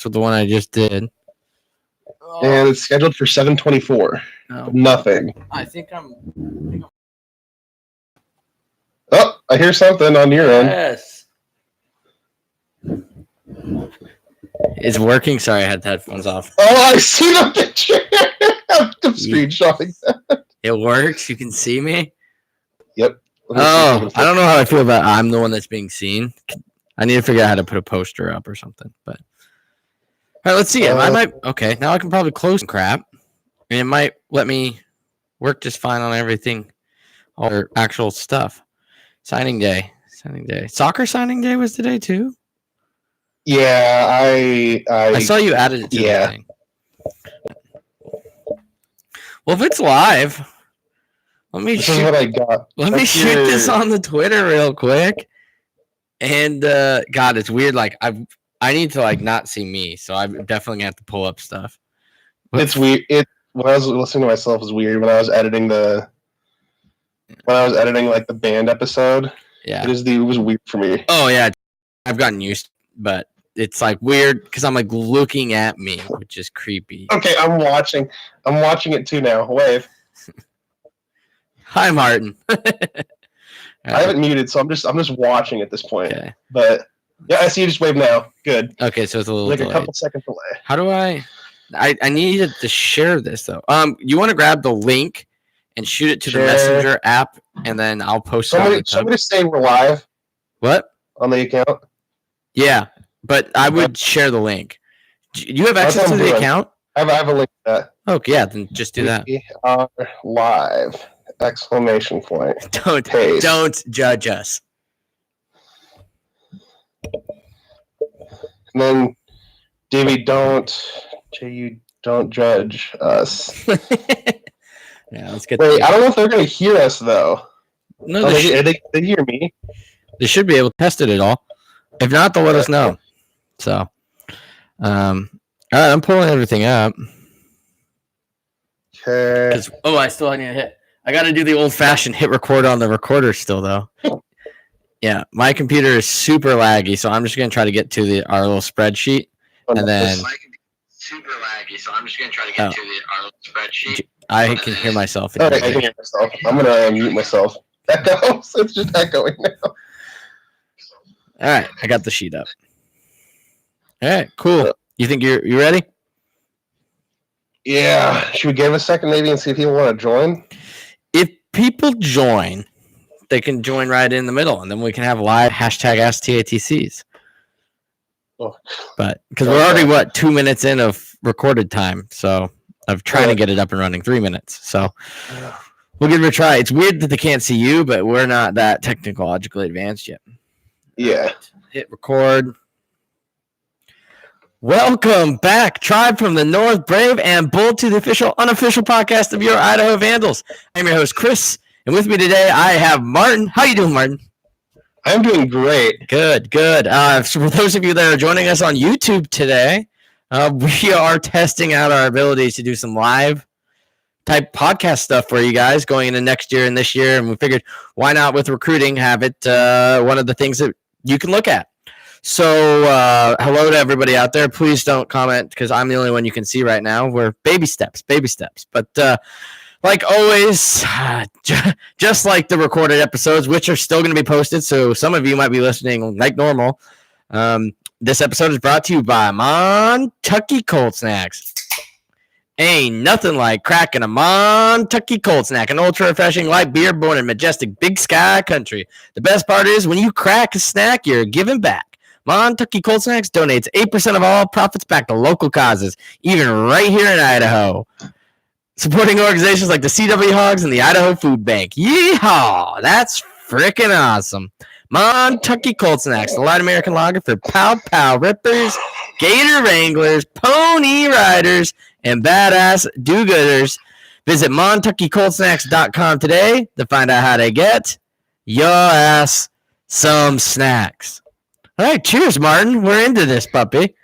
So the one I just did. And it's scheduled for 7:24. Oh. Nothing. I think I'm. Oh, I hear something on your end. Yes. It's working. Sorry, I had the headphones off. Oh, I see the picture. I'm screenshotting that. It works. You can see me. Yep. Oh, I don't know how I feel about I'm the one that's being seen. I need to figure out how to put a poster up or something. But all right, let's see. I might. Okay, now I can probably close crap, and it might let me work just fine on everything, all our actual stuff. Signing day. Soccer signing day was today too. Yeah, I saw you added it to the thing. Well, if it's live, let me shoot. What I got. Let me shoot this on the Twitter real quick. And God, it's weird. Like I need to like not see me, so I'm definitely gonna have to pull up stuff. It's weird. When I was listening to myself, it was weird. When I was editing like the band episode. Yeah, it was weird for me. Oh yeah, I've gotten used, but it's like weird because I'm like looking at me, which is creepy. Okay, I'm watching it too now. Wave. Hi, Martin. I haven't muted, so I'm just watching at this point. Okay. But yeah, I see you just wave now. Good. Okay, so it's a little like delayed. A couple seconds delay. How do I needed to share this though. You want to grab the link and shoot it to the Messenger app, and then I'll post it. Somebody say we're live. What? On the account? Yeah, but I would share the link. Do you have access to the account? I have a link to that. Okay, yeah, then just do that. We are live! Exclamation point. Don't judge us. And then, Davey, don't judge us. Yeah, let's get. Wait, I don't know if they're going to hear us though. No, they hear me. They should be able to test it at all. If not, they'll let us know. So, all right, I'm pulling everything up. Okay. I still need to hit. I got to do the old-fashioned hit record on the recorder still, though. Yeah, my computer is super laggy, so I'm just going to try to get to our little spreadsheet, and then. Super laggy, so I'm just going to try to get to our little spreadsheet. I can hear myself. All right, I can hear myself. I'm going to mute myself. Echoes. It's just echoing now. All right, I got the sheet up. All right, cool. You think you ready? Yeah. Should we give a second maybe and see if people want to join? If people join, they can join right in the middle, and then we can have live #AskTATCs. Oh. But because we're already 2 minutes in of recorded time, so of trying to get it up and running 3 minutes. So we'll give it a try. It's weird that they can't see you, but we're not that technologically advanced yet. Yeah. Hit record. Welcome back, tribe from the North, brave and bold, to the unofficial podcast of your Idaho Vandals. I'm your host, Chris, and with me today I have Martin. How you doing, Martin? I'm doing great. Good. So for those of you that are joining us on YouTube today, we are testing out our abilities to do some live type podcast stuff for you guys going into next year and this year, and we figured why not with recruiting have it one of the things that you can look at. So hello to everybody out there. Please don't comment because I'm the only one you can see right now. We're baby steps. But like always, just like the recorded episodes, which are still going to be posted, so some of you might be listening like normal. This episode is brought to you by Montucky Cold Snacks. Ain't nothing like cracking a Montucky Cold Snack, an ultra-refreshing light beer born in majestic Big Sky country. The best part is when you crack a snack, you're giving back. Montucky Cold Snacks donates 8% of all profits back to local causes, even right here in Idaho. Supporting organizations like the CW Hogs and the Idaho Food Bank. Yeehaw! That's freaking awesome. Montucky Cold Snacks, the light American lager for pow rippers, gator wranglers, pony riders, and badass do-gooders. Visit MontuckyColdSnacks.com today to find out how to get your ass some snacks. All right, cheers, Martin. We're into this, puppy.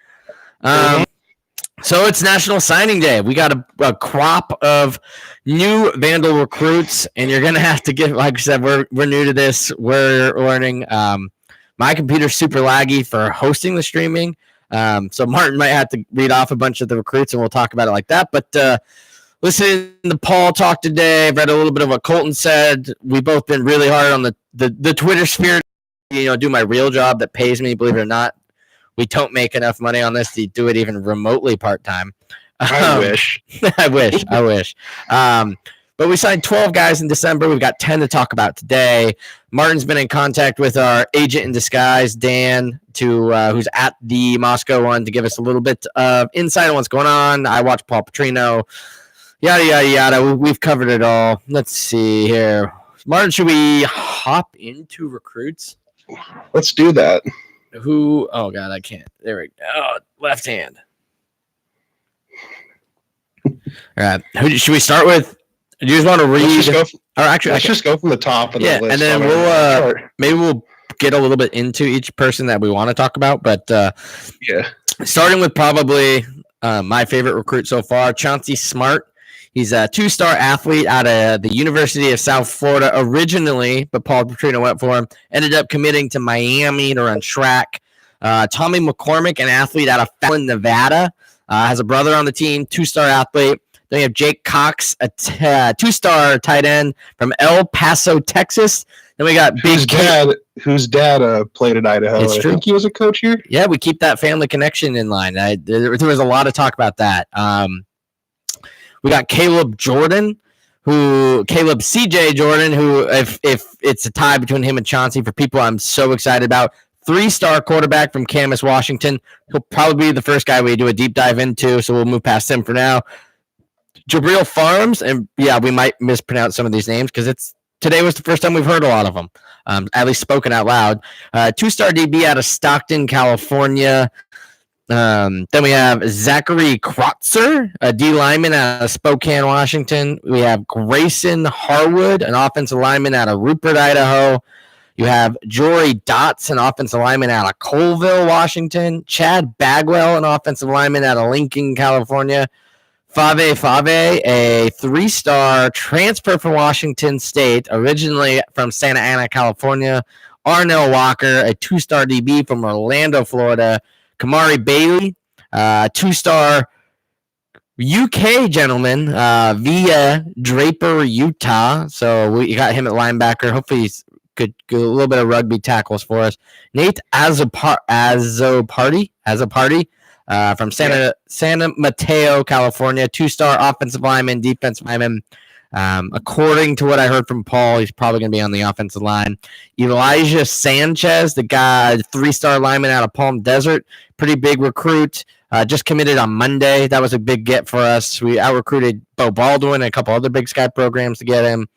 So it's National Signing Day. We got a crop of new Vandal recruits, and you're going to have to get, like I said, we're new to this. We're learning. My computer's super laggy for hosting the streaming. So Martin might have to read off a bunch of the recruits, and we'll talk about it like that. But listening to Paul talk today, I've read a little bit of what Colton said. We've both been really hard on the Twitter sphere, do my real job that pays me, believe it or not. We don't make enough money on this to do it even remotely part-time. I wish. I wish. But we signed 12 guys in December. We've got 10 to talk about today. Martin's been in contact with our agent in disguise, Dan, who's at the Moscow one, to give us a little bit of insight on what's going on. I watched Paul Petrino. Yada, yada, yada. We've covered it all. Let's see here. Martin, should we hop into recruits? Let's do that. Who? Oh, God, I can't. There we go. Oh, left hand. All right. Who should we start with? Do you just want to read? Let's just go from the top of the list. And then we'll get a little bit into each person that we want to talk about. But starting with probably my favorite recruit so far, Chauncey Smart. He's a 2-star athlete out of the University of South Florida originally, but Paul Petrino went for him. Ended up committing to Miami to run track. Tommy McCormick, an athlete out of Fallon, Nevada, has a brother on the team, 2-star athlete. Then we have Jake Cox, a 2-star tight end from El Paso, Texas. Then we got whose dad played at Idaho. It's true. I think he was a coach here. Yeah, we keep that family connection in line. There was a lot of talk about that. We got Caleb CJ Jordan, who if it's a tie between him and Chauncey, for people I'm so excited about. 3-star quarterback from Camas, Washington. He'll probably be the first guy we do a deep dive into, so we'll move past him for now. Jabril Farms, and we might mispronounce some of these names because today was the first time we've heard a lot of them, at least spoken out loud. 2-star DB out of Stockton, California. Then we have Zachary Krotzer, a D lineman out of Spokane, Washington. We have Grayson Harwood, an offensive lineman out of Rupert, Idaho. You have Jory Dotz, an offensive lineman out of Colville, Washington. Chad Bagwell, an offensive lineman out of Lincoln, California. Fave, a 3-star transfer from Washington State, originally from Santa Ana, California. Arnell Walker, a 2-star DB from Orlando, Florida. Kamari Bailey, 2-star UK gentleman via Draper, Utah. So we got him at linebacker. Hopefully he's good a little bit of rugby tackles for us. Nate Azzopardi from San Mateo, California. 2-star offensive lineman, defensive lineman. According to what I heard from Paul, he's probably going to be on the offensive line. Elijah Sanchez, the guy, 3-star lineman out of Palm Desert, pretty big recruit. Just committed on Monday. That was a big get for us. We out-recruited Bo Baldwin and a couple other Big Sky programs to get him.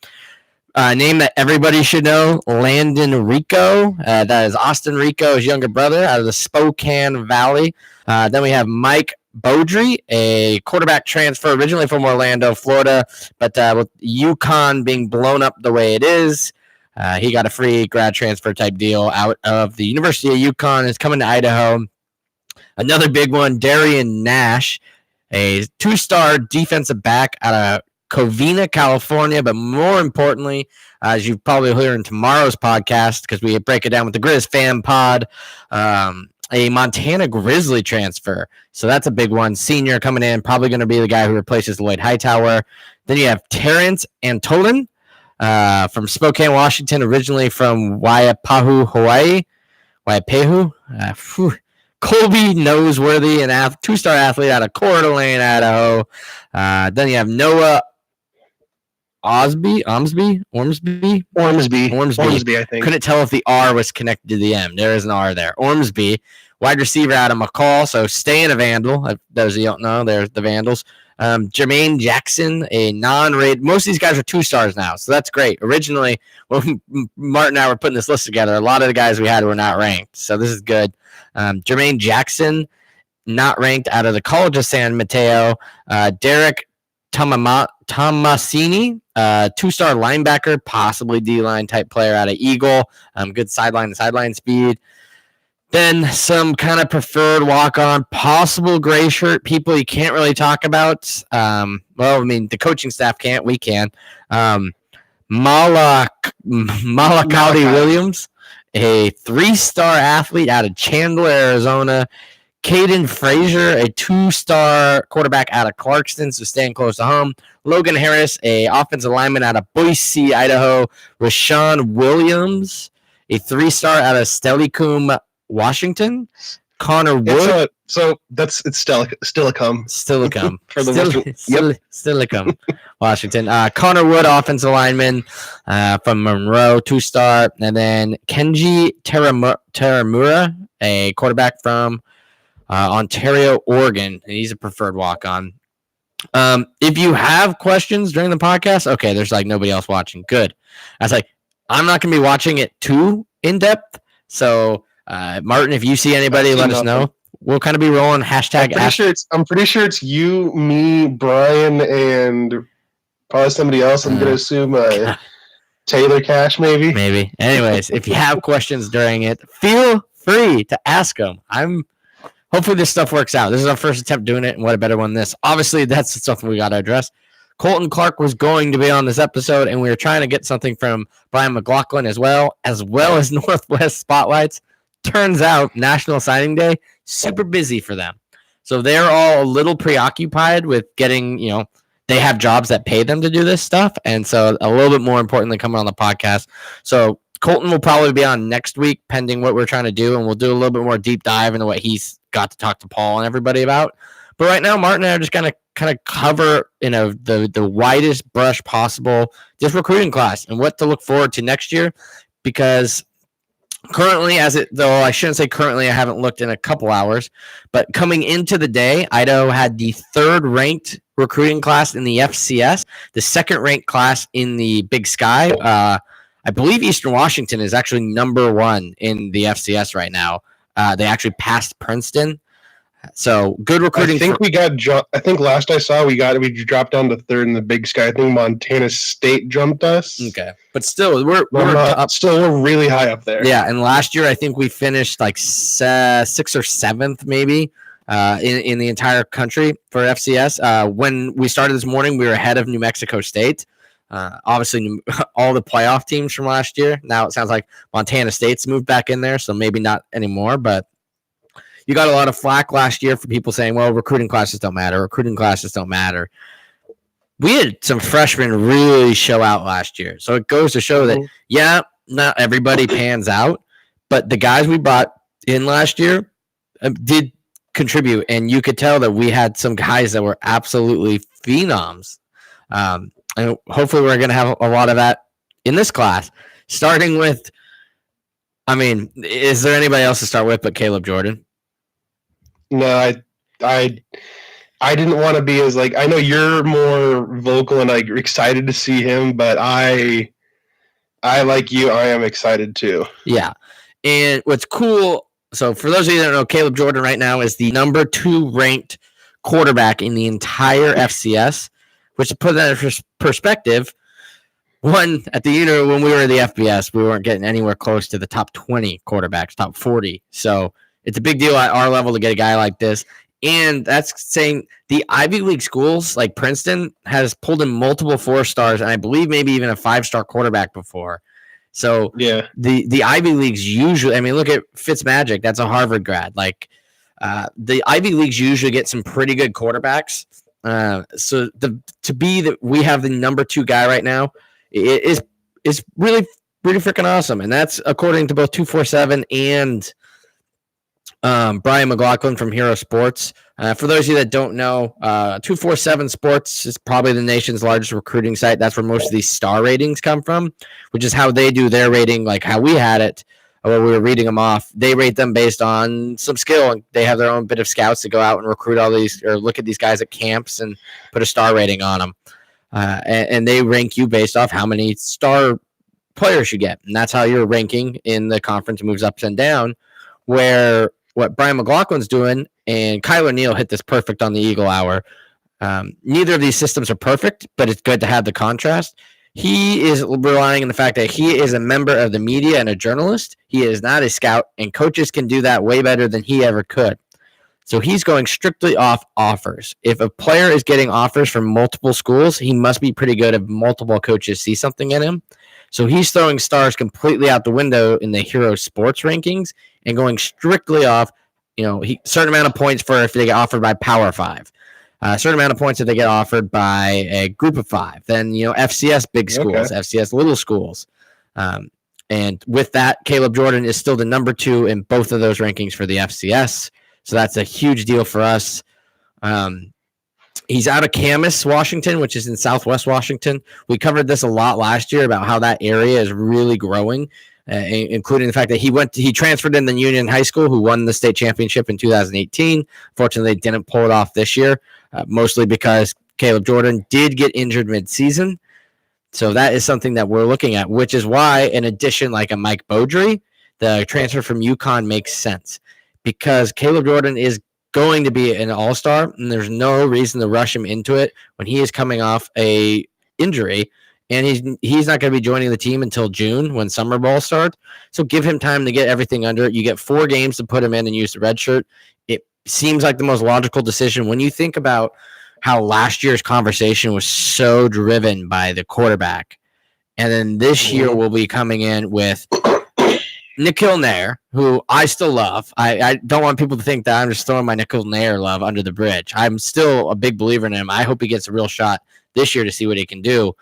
Name that everybody should know, Landon Rico. That is Austin Rico's younger brother out of the Spokane Valley. Then we have Mike Beaudry, a quarterback transfer originally from Orlando, Florida, but with UConn being blown up the way it is, he got a free grad transfer type deal out of the University of UConn. Is coming to Idaho. Another big one, Darian Nash, a 2-star defensive back out of Covina, California, but more importantly, as you probably hear in tomorrow's podcast, because we break it down with the Grizz Fan Pod, a Montana Grizzly transfer. So that's a big one. Senior coming in, probably going to be the guy who replaces Lloyd Hightower. Then you have Terrence Antolin from Spokane, Washington, originally from Waipahu, Hawaii. Colby Noseworthy, an 2-star athlete out of Coeur d'Alene, Idaho. Then you have Noah Ormsby, I think. Couldn't tell if the R was connected to the M. There is an R there. Ormsby, wide receiver out of McCall, so staying a Vandal. Those of you don't know, there's the Vandals. Jermaine Jackson, a non-rated. Most of these guys are 2-stars now, so that's great. Originally, when Martin and I were putting this list together, a lot of the guys we had were not ranked, so this is good. Jermaine Jackson, not ranked, out of the College of San Mateo. Derek Tomasini, 2-star linebacker, possibly D-line type player out of Eagle. Good sideline to sideline speed. Then some kind of preferred walk-on, possible gray shirt people you can't really talk about. The coaching staff can't. We can. Malakali Williams, a 3-star athlete out of Chandler, Arizona. Caden Frazier, a 2-star quarterback out of Clarkston, so staying close to home. Logan Harris, a offensive lineman out of Boise, Idaho. Rashawn Williams, a 3-star out of Steilacoom, Washington. Connor Wood. It's Steilacoom. For the Steilacoom, Washington. Connor Wood, offensive lineman from Monroe, 2-star. And then Kenji Taramura, a quarterback from Ontario, Oregon, and he's a preferred walk-on. If you have questions during the podcast, okay, there's like nobody else watching. Good. I was like, I'm not going to be watching it too in-depth, so Martin, if you see anybody, let us know. We'll kind of be rolling hashtag. I'm pretty sure it's you, me, Brian, and probably somebody else. I'm going to assume Taylor Cash, maybe. Maybe. Anyways, if you have questions during it, feel free to ask them. Hopefully this stuff works out. This is our first attempt doing it, and what a better one than this. Obviously, that's something we got to address. Colton Clark was going to be on this episode, and we were trying to get something from Brian McLaughlin as well as Northwest Spotlights. Turns out National Signing Day, super busy for them. So they're all a little preoccupied with getting, they have jobs that pay them to do this stuff. And so a little bit more important than coming on the podcast. So Colton will probably be on next week, pending what we're trying to do. And we'll do a little bit more deep dive into what he's got to talk to Paul and everybody about. But right now, Martin and I are just going to kind of cover, the widest brush possible, just recruiting class and what to look forward to next year. Because currently, though I shouldn't say currently, I haven't looked in a couple hours, but coming into the day, Idaho had the 3rd ranked recruiting class in the FCS, the 2nd ranked class in the Big Sky. I believe Eastern Washington is actually number 1 in the FCS right now. They actually passed Princeton. So good recruiting. I think last I saw, we dropped down to 3rd in the Big Sky. I think Montana State jumped us. Okay, but still, we're really high up there. Yeah, and last year I think we finished like 6th or 7th, maybe, in the entire country for FCS. When we started this morning, we were ahead of New Mexico State. Obviously, all the playoff teams from last year. Now it sounds like Montana State's moved back in there, so maybe not anymore, but. You got a lot of flack last year for people saying, well, recruiting classes don't matter. We had some freshmen really show out last year. So it goes to show that, not everybody pans out, but the guys we brought in last year did contribute. And you could tell that we had some guys that were absolutely phenoms. And hopefully we're going to have a lot of that in this class, starting with, is there anybody else to start with but Caleb Jordan? No, I didn't want to be as I know you're more vocal and excited to see him, but I like you, I am excited too. Yeah. And what's cool, so for those of you that don't know, Caleb Jordan right now is the number 2 ranked quarterback in the entire FCS, which to put that in perspective, when we were in the FBS, we weren't getting anywhere close to the top 20 quarterbacks, top 40. So it's a big deal at our level to get a guy like this. And that's saying the Ivy League schools like Princeton has pulled in multiple 4-stars and I believe maybe even a 5-star quarterback before. So yeah, the Ivy Leagues usually, look at Fitzmagic. That's a Harvard grad. The Ivy Leagues usually get some pretty good quarterbacks. So to be that we have the number 2 guy right now is really, really freaking awesome. And that's according to both 247 and Brian McLaughlin from Hero Sports. For those of you that don't know, 247 Sports is probably the nation's largest recruiting site. That's where most of these star ratings come from, which is how they do their rating, like how we had it when we were reading them off. They rate them based on some skill, and they have their own bit of scouts to go out and recruit all these or look at these guys at camps and put a star rating on them. And they rank you based off how many star players you get. And that's how your ranking in the conference moves up and down, where what Brian McLaughlin's doing, and Kyler Neal hit this perfect on the Eagle Hour. Neither of these systems are perfect, but it's good to have the contrast. He is relying on the fact that he is a member of the media and a journalist. He is not a scout, and coaches can do that way better than he ever could. So he's going strictly off offers. If a player is getting offers from multiple schools, he must be pretty good if multiple coaches see something in him. So he's throwing stars completely out the window in the Hero Sports rankings and going strictly off, certain amount of points for if they get offered by Power 5. A certain amount of points if they get offered by a group of 5. Then, FCS big schools, FCS little schools. And with that, Caleb Jordan is still the number 2 in both of those rankings for the FCS. So that's a huge deal for us. He's out of Camas, Washington, which is in Southwest Washington. We covered this a lot last year about how that area is really growing, including the fact that he transferred in the Union High School, who won the state championship in 2018. Fortunately, they didn't pull it off this year, mostly because Caleb Jordan did get injured midseason. So that is something that we're looking at, which is why, in addition, like a Mike Beaudry, the transfer from UConn makes sense, because Caleb Jordan is going to be an all-star, and there's no reason to rush him into it when he is coming off a injury, and he's not going to be joining the team until June when summer ball starts. So give him time to get everything under it. You get 4 games to put him in and use the red shirt. It seems like the most logical decision when you think about how last year's conversation was so driven by the quarterback, and then this year we'll be coming in with Nikhil Nair, who I still love. I don't want people to think that I'm just throwing my Nikhil Nair love under the bridge. I'm still a big believer in him. I hope he gets a real shot this year to see what he can do.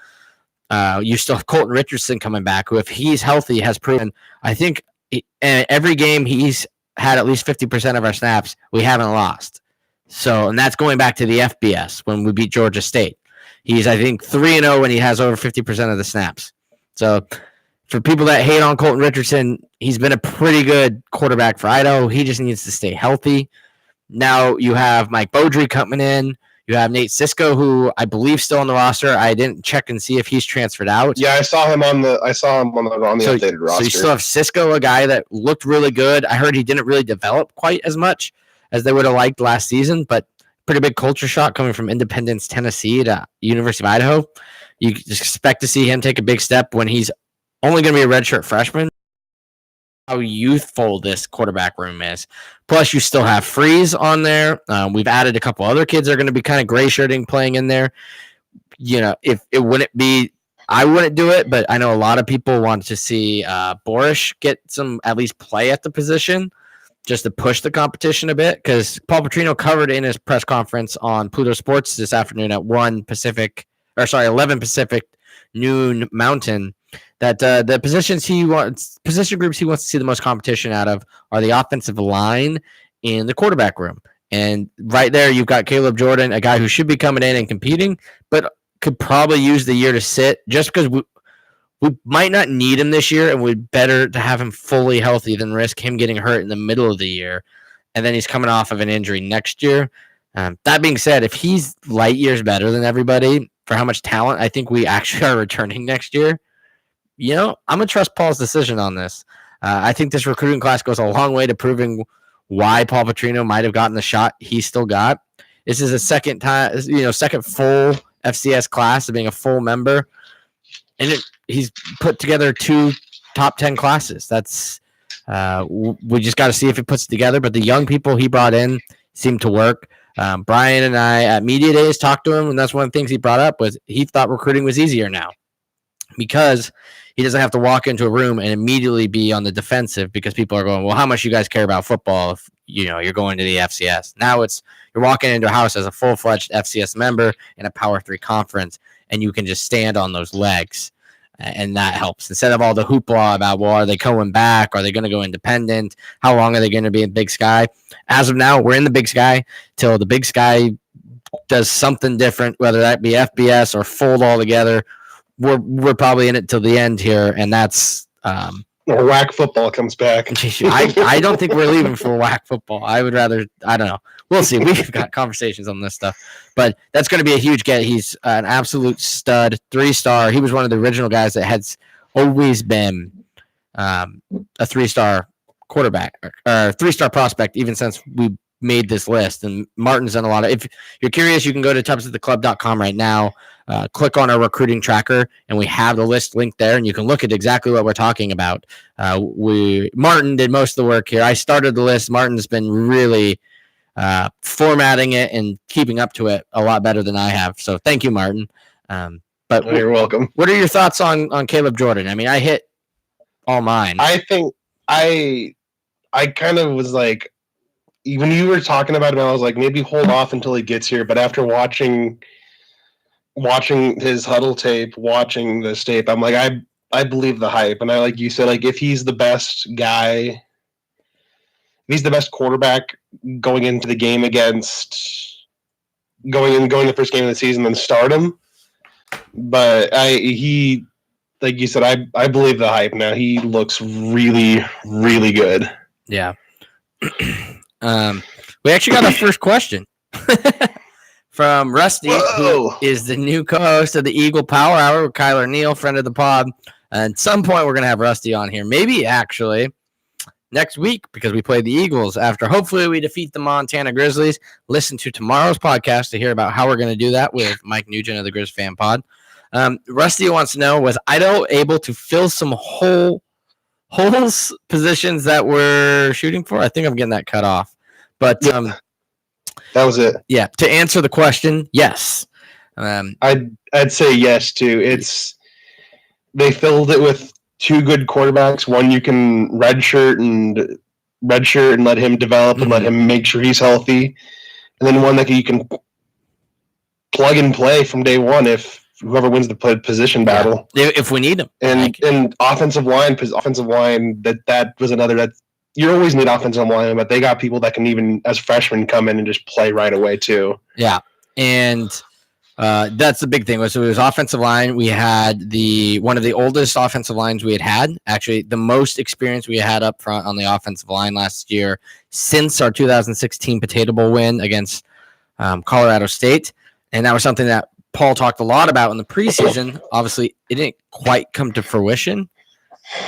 You still have Colton Richardson coming back, who, if he's healthy, has proven, I think, every game he's had at least 50% of our snaps, we haven't lost. So, and that's going back to the FBS when we beat Georgia State. He's, I think, 3-0 when he has over 50% of the snaps. So, for people that hate on Colton Richardson, he's been a pretty good quarterback for Idaho. He just needs to stay healthy. Now you have Mike Beaudry coming in. You have Nate Sisko, who I believe still on the roster. I didn't check and see if he's transferred out. Yeah, I saw him on the updated roster. So you still have Sisko, a guy that looked really good. I heard he didn't really develop quite as much as they would have liked last season, but pretty big culture shock coming from Independence, Tennessee to University of Idaho. You expect to see him take a big step when he's only going to be a redshirt freshman. How youthful this quarterback room is. Plus, you still have Freeze on there. We've added a couple other kids that are going to be kind of gray shirting playing in there. If it wouldn't be, I wouldn't do it, but I know a lot of people want to see Borish get some at least play at the position just to push the competition a bit, because Paul Petrino covered in his press conference on Pluto Sports this afternoon at 11 Pacific noon Mountain, that the position groups he wants to see the most competition out of are the offensive line and the quarterback room. And right there, you've got Caleb Jordan, a guy who should be coming in and competing, but could probably use the year to sit, just because we might not need him this year, and we'd better to have him fully healthy than risk him getting hurt in the middle of the year, and then he's coming off of an injury next year. That being said, if he's light years better than everybody for how much talent I think we actually are returning next year, I'm going to trust Paul's decision on this. I think this recruiting class goes a long way to proving why Paul Petrino might have gotten the shot he still got. This is a second full FCS class of being a full member. And he's put together 2 top 10 classes. That's we just got to see if it puts it together. But the young people he brought in seem to work. Brian and I at Media Days talked to him, and that's one of the things he brought up was he thought recruiting was easier now because he doesn't have to walk into a room and immediately be on the defensive because people are going, well, how much you guys care about football if you're going to the FCS. Now you're walking into a house as a full-fledged FCS member in a Power 3 conference, and you can just stand on those legs, and that helps. Instead of all the hoopla about, well, are they going back? Are they going to go independent? How long are they going to be in Big Sky? As of now, we're in the Big Sky till the Big Sky does something different, whether that be FBS or fold all together. We're probably in it till the end here, and that's or WAC football comes back. I don't think we're leaving for WAC football. I would rather, I don't know. We'll see. We've got conversations on this stuff, but that's going to be a huge get. He's an absolute stud, 3-star. He was one of the original guys that has always been a 3-star quarterback or 3-star prospect, even since we made this list. And Martin's done a lot of, if you're curious, you can go to tubsattheclub.com right now, click on our recruiting tracker, and we have the list linked there, and you can look at exactly what we're talking about. Martin did most of the work here. I started the list. Martin's been really formatting it and keeping up to it a lot better than I have. So thank you, Martin. But you're welcome. What are your thoughts on Caleb Jordan? I mean, I hit all mine. I think I kind of was like, when you were talking about him, I was like, maybe hold off until he gets here. But after watching his huddle tape, watching this tape, I'm like, I believe the hype. And I, like you said, like if he's the best guy, if he's the best quarterback going into the game going the first game of the season, then start him. But like you said, I believe the hype now. He looks really, really good. Yeah. We actually got our first question from Rusty, who is the new co-host of the Eagle Power Hour with Kyler Neal, friend of the pod. And at some point, we're going to have Rusty on here. Maybe actually next week, because we play the Eagles after hopefully we defeat the Montana Grizzlies. Listen to tomorrow's podcast to hear about how we're going to do that with Mike Nugent of the Grizz Fan Pod. Rusty wants to know, was Idaho able to fill some holes positions that we're shooting for? I think I'm getting that cut off. But that was it. Yeah, to answer the question, yes. I'd say yes too. They filled it with two good quarterbacks. One you can redshirt and let him develop and let him make sure he's healthy, and then one that you can plug and play from day one if whoever wins the position battle. If we need them. And offensive line, that was another that you always need offensive line, but they got people that can even as freshmen come in and just play right away too. Yeah, and that's the big thing. So it was offensive line. We had one of the oldest offensive lines we had. Actually, the most experience we had up front on the offensive line last year since our 2016 Potato Bowl win against Colorado State, and that was something that Paul talked a lot about in the preseason. Obviously, it didn't quite come to fruition,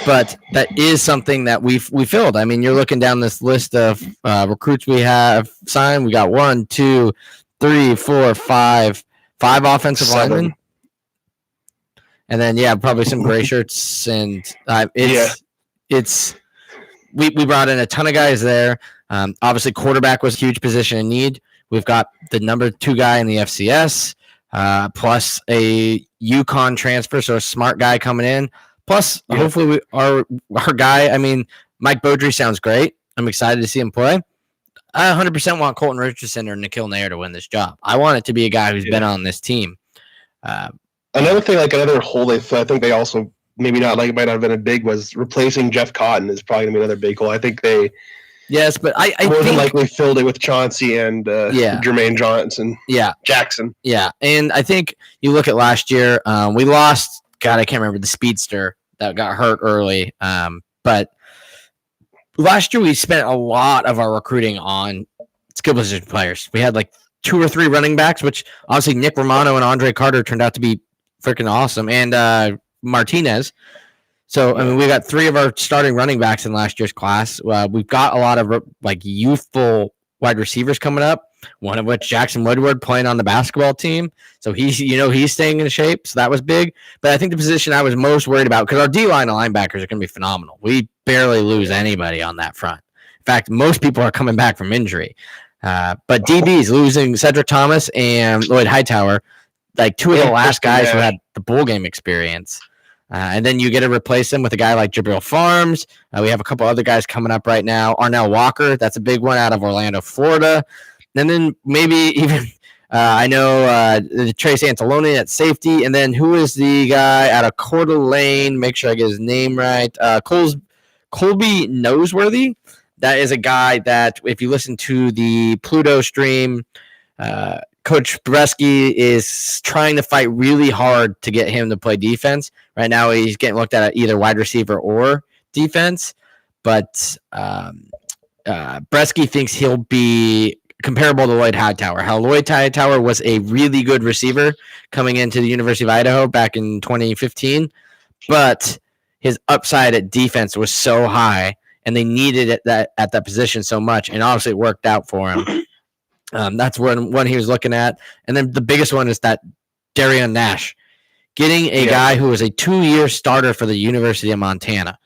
but that is something that we filled. I mean, you're looking down this list of recruits we have signed. We got 1, 2, 3, 4, 5 offensive linemen, and then probably some gray shirts. And we brought in a ton of guys there. Obviously, quarterback was a huge position in need. We've got the number 2 guy in the FCS. Plus a UConn transfer, so a smart guy coming in. Plus, hopefully, our guy. I mean, Mike Beaudry sounds great. I'm excited to see him play. I 100% want Colton Richardson or Nikhil Nair to win this job. I want it to be a guy who's been on this team. Another thing, like another hole I think they also maybe not like it might not have been a big was replacing Jeff Cotton is probably gonna be another big hole. I think they. Yes, but I more think, than likely filled it with Chauncey and Jermaine Jackson. Yeah, and I think you look at last year, we lost. God, I can't remember the speedster that got hurt early. But last year we spent a lot of our recruiting on skill position players. We had like 2 or 3 running backs, which obviously Nick Romano and Andre Carter turned out to be freaking awesome, and Martinez. So, I mean, we got 3 of our starting running backs in last year's class. We've got a lot of like youthful wide receivers coming up, one of which Jackson Woodward playing on the basketball team. So he's staying in shape. So that was big. But I think the position I was most worried about, because our D-line and linebackers are going to be phenomenal. We barely lose anybody on that front. In fact, most people are coming back from injury. But DBs, losing Cedric Thomas and Lloyd Hightower, like 2 of the last guys who had the bowl game experience. And then you get to replace him with a guy like Jabril Farms. We have a couple other guys coming up right now. Arnell Walker, that's a big one out of Orlando, Florida. And then maybe even I know Trace Anzalone at safety. And then who is the guy out of Coeur d'Alene? Make sure I get his name right. Colby Noseworthy. That is a guy that if you listen to the Pluto stream, Coach Bresky is trying to fight really hard to get him to play defense. Right now, he's getting looked at either wide receiver or defense. But Bresky thinks he'll be comparable to Lloyd Hightower. How Lloyd Hightower was a really good receiver coming into the University of Idaho back in 2015. But his upside at defense was so high, and they needed it at that position so much. And obviously, it worked out for him. That's one he was looking at. And then the biggest one is that Darian Nash, getting a guy who was a 2-year starter for the University of Montana,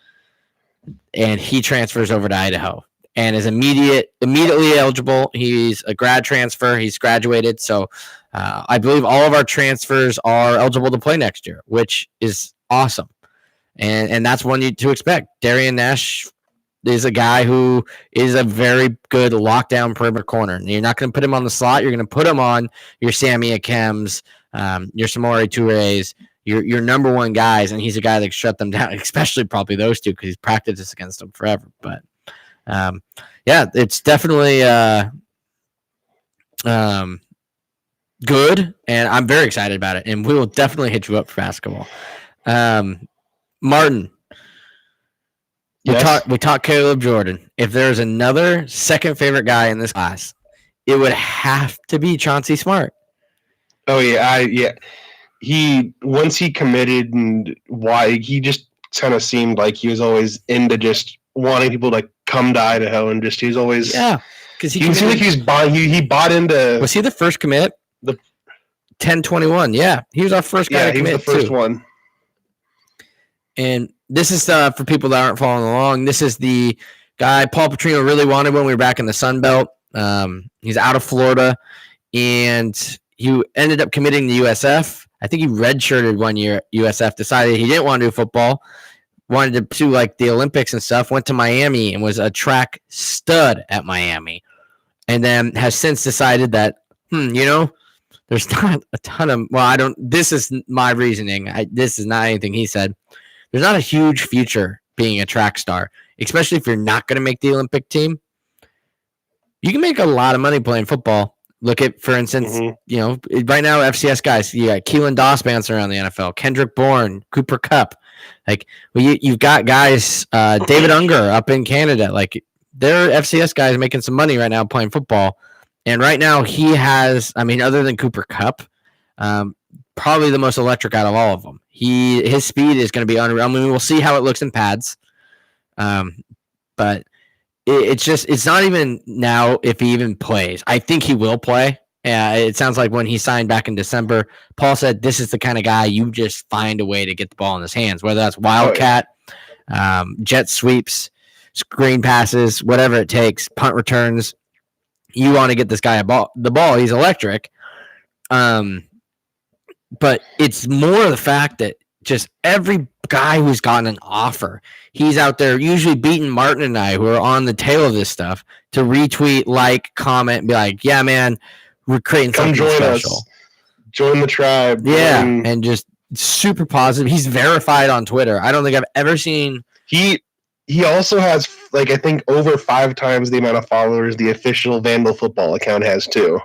and he transfers over to Idaho and is immediately eligible. He's a grad transfer. He's graduated. So I believe all of our transfers are eligible to play next year, which is awesome. And that's one to expect. Darian Nash, is a guy who is a very good lockdown perimeter corner. And you're not going to put him on the slot. You're going to put him on your Sammy Akems, your Samori Toure's, your number one guys, and he's a guy that can shut them down, especially probably those two because he's practiced against them forever. But yeah, it's definitely good, and I'm very excited about it. And we will definitely hit you up for basketball. Martin, Yes. we talked Caleb Jordan. If there's another second favorite guy in this class, it would have to be Chauncey Smart. Oh yeah, once he committed and why he just kind of seemed like he was always into just wanting people to come to Idaho and just he's always because he seemed like he bought into. Was he the first commit? The 10-21. Yeah, he was our first guy to commit. He was the first one. And this is for people that aren't following along. This is the guy Paul Petrino really wanted when we were back in the Sun Belt. He's out of Florida, and he ended up committing to USF. I think he redshirted 1 year at USF, decided he didn't want to do football, wanted to do the Olympics and stuff, went to Miami and was a track stud at Miami, and then has since decided that, there's not a ton of, this is my reasoning. This is not anything he said. There's not a huge future being a track star, especially if you're not going to make the Olympic team. You can make a lot of money playing football. Look at, for instance, right now, FCS guys, you got Keelan Doss bouncing around the NFL, Kendrick Bourne, Cooper Kupp. You've got guys, David Unger up in Canada. They're FCS guys making some money right now playing football. And right now he has, other than Cooper Kupp, probably the most electric out of all of them. His speed is going to be unreal. We'll see how it looks in pads. But it's not even now if he even plays. I think he will play. It sounds like when he signed back in December, Paul said this is the kind of guy you just find a way to get the ball in his hands, whether that's wildcat, jet sweeps, screen passes, whatever it takes, punt returns. You want to get this guy the ball. He's electric. But it's more of the fact that just every guy who's gotten an offer, he's out there usually beating Martin and I, who are on the tail of this stuff, to retweet, comment, and be like, yeah, man, we're creating something special. Us. Join the tribe. Yeah, and just super positive. He's verified on Twitter. I don't think I've ever seen. He also has, I think, over 5 times the amount of followers the official Vandal football account has, too.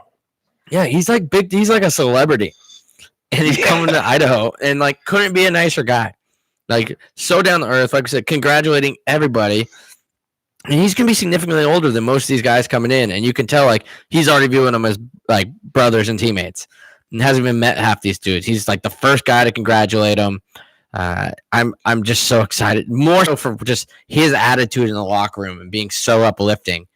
Yeah, he's big. He's like a celebrity. And he's coming to Idaho, and couldn't be a nicer guy. So down to earth. Like I said, congratulating everybody. And he's gonna be significantly older than most of these guys coming in, and you can tell he's already viewing them as brothers and teammates, and hasn't even met half these dudes. He's the first guy to congratulate them. I'm just so excited, more so for just his attitude in the locker room and being so uplifting.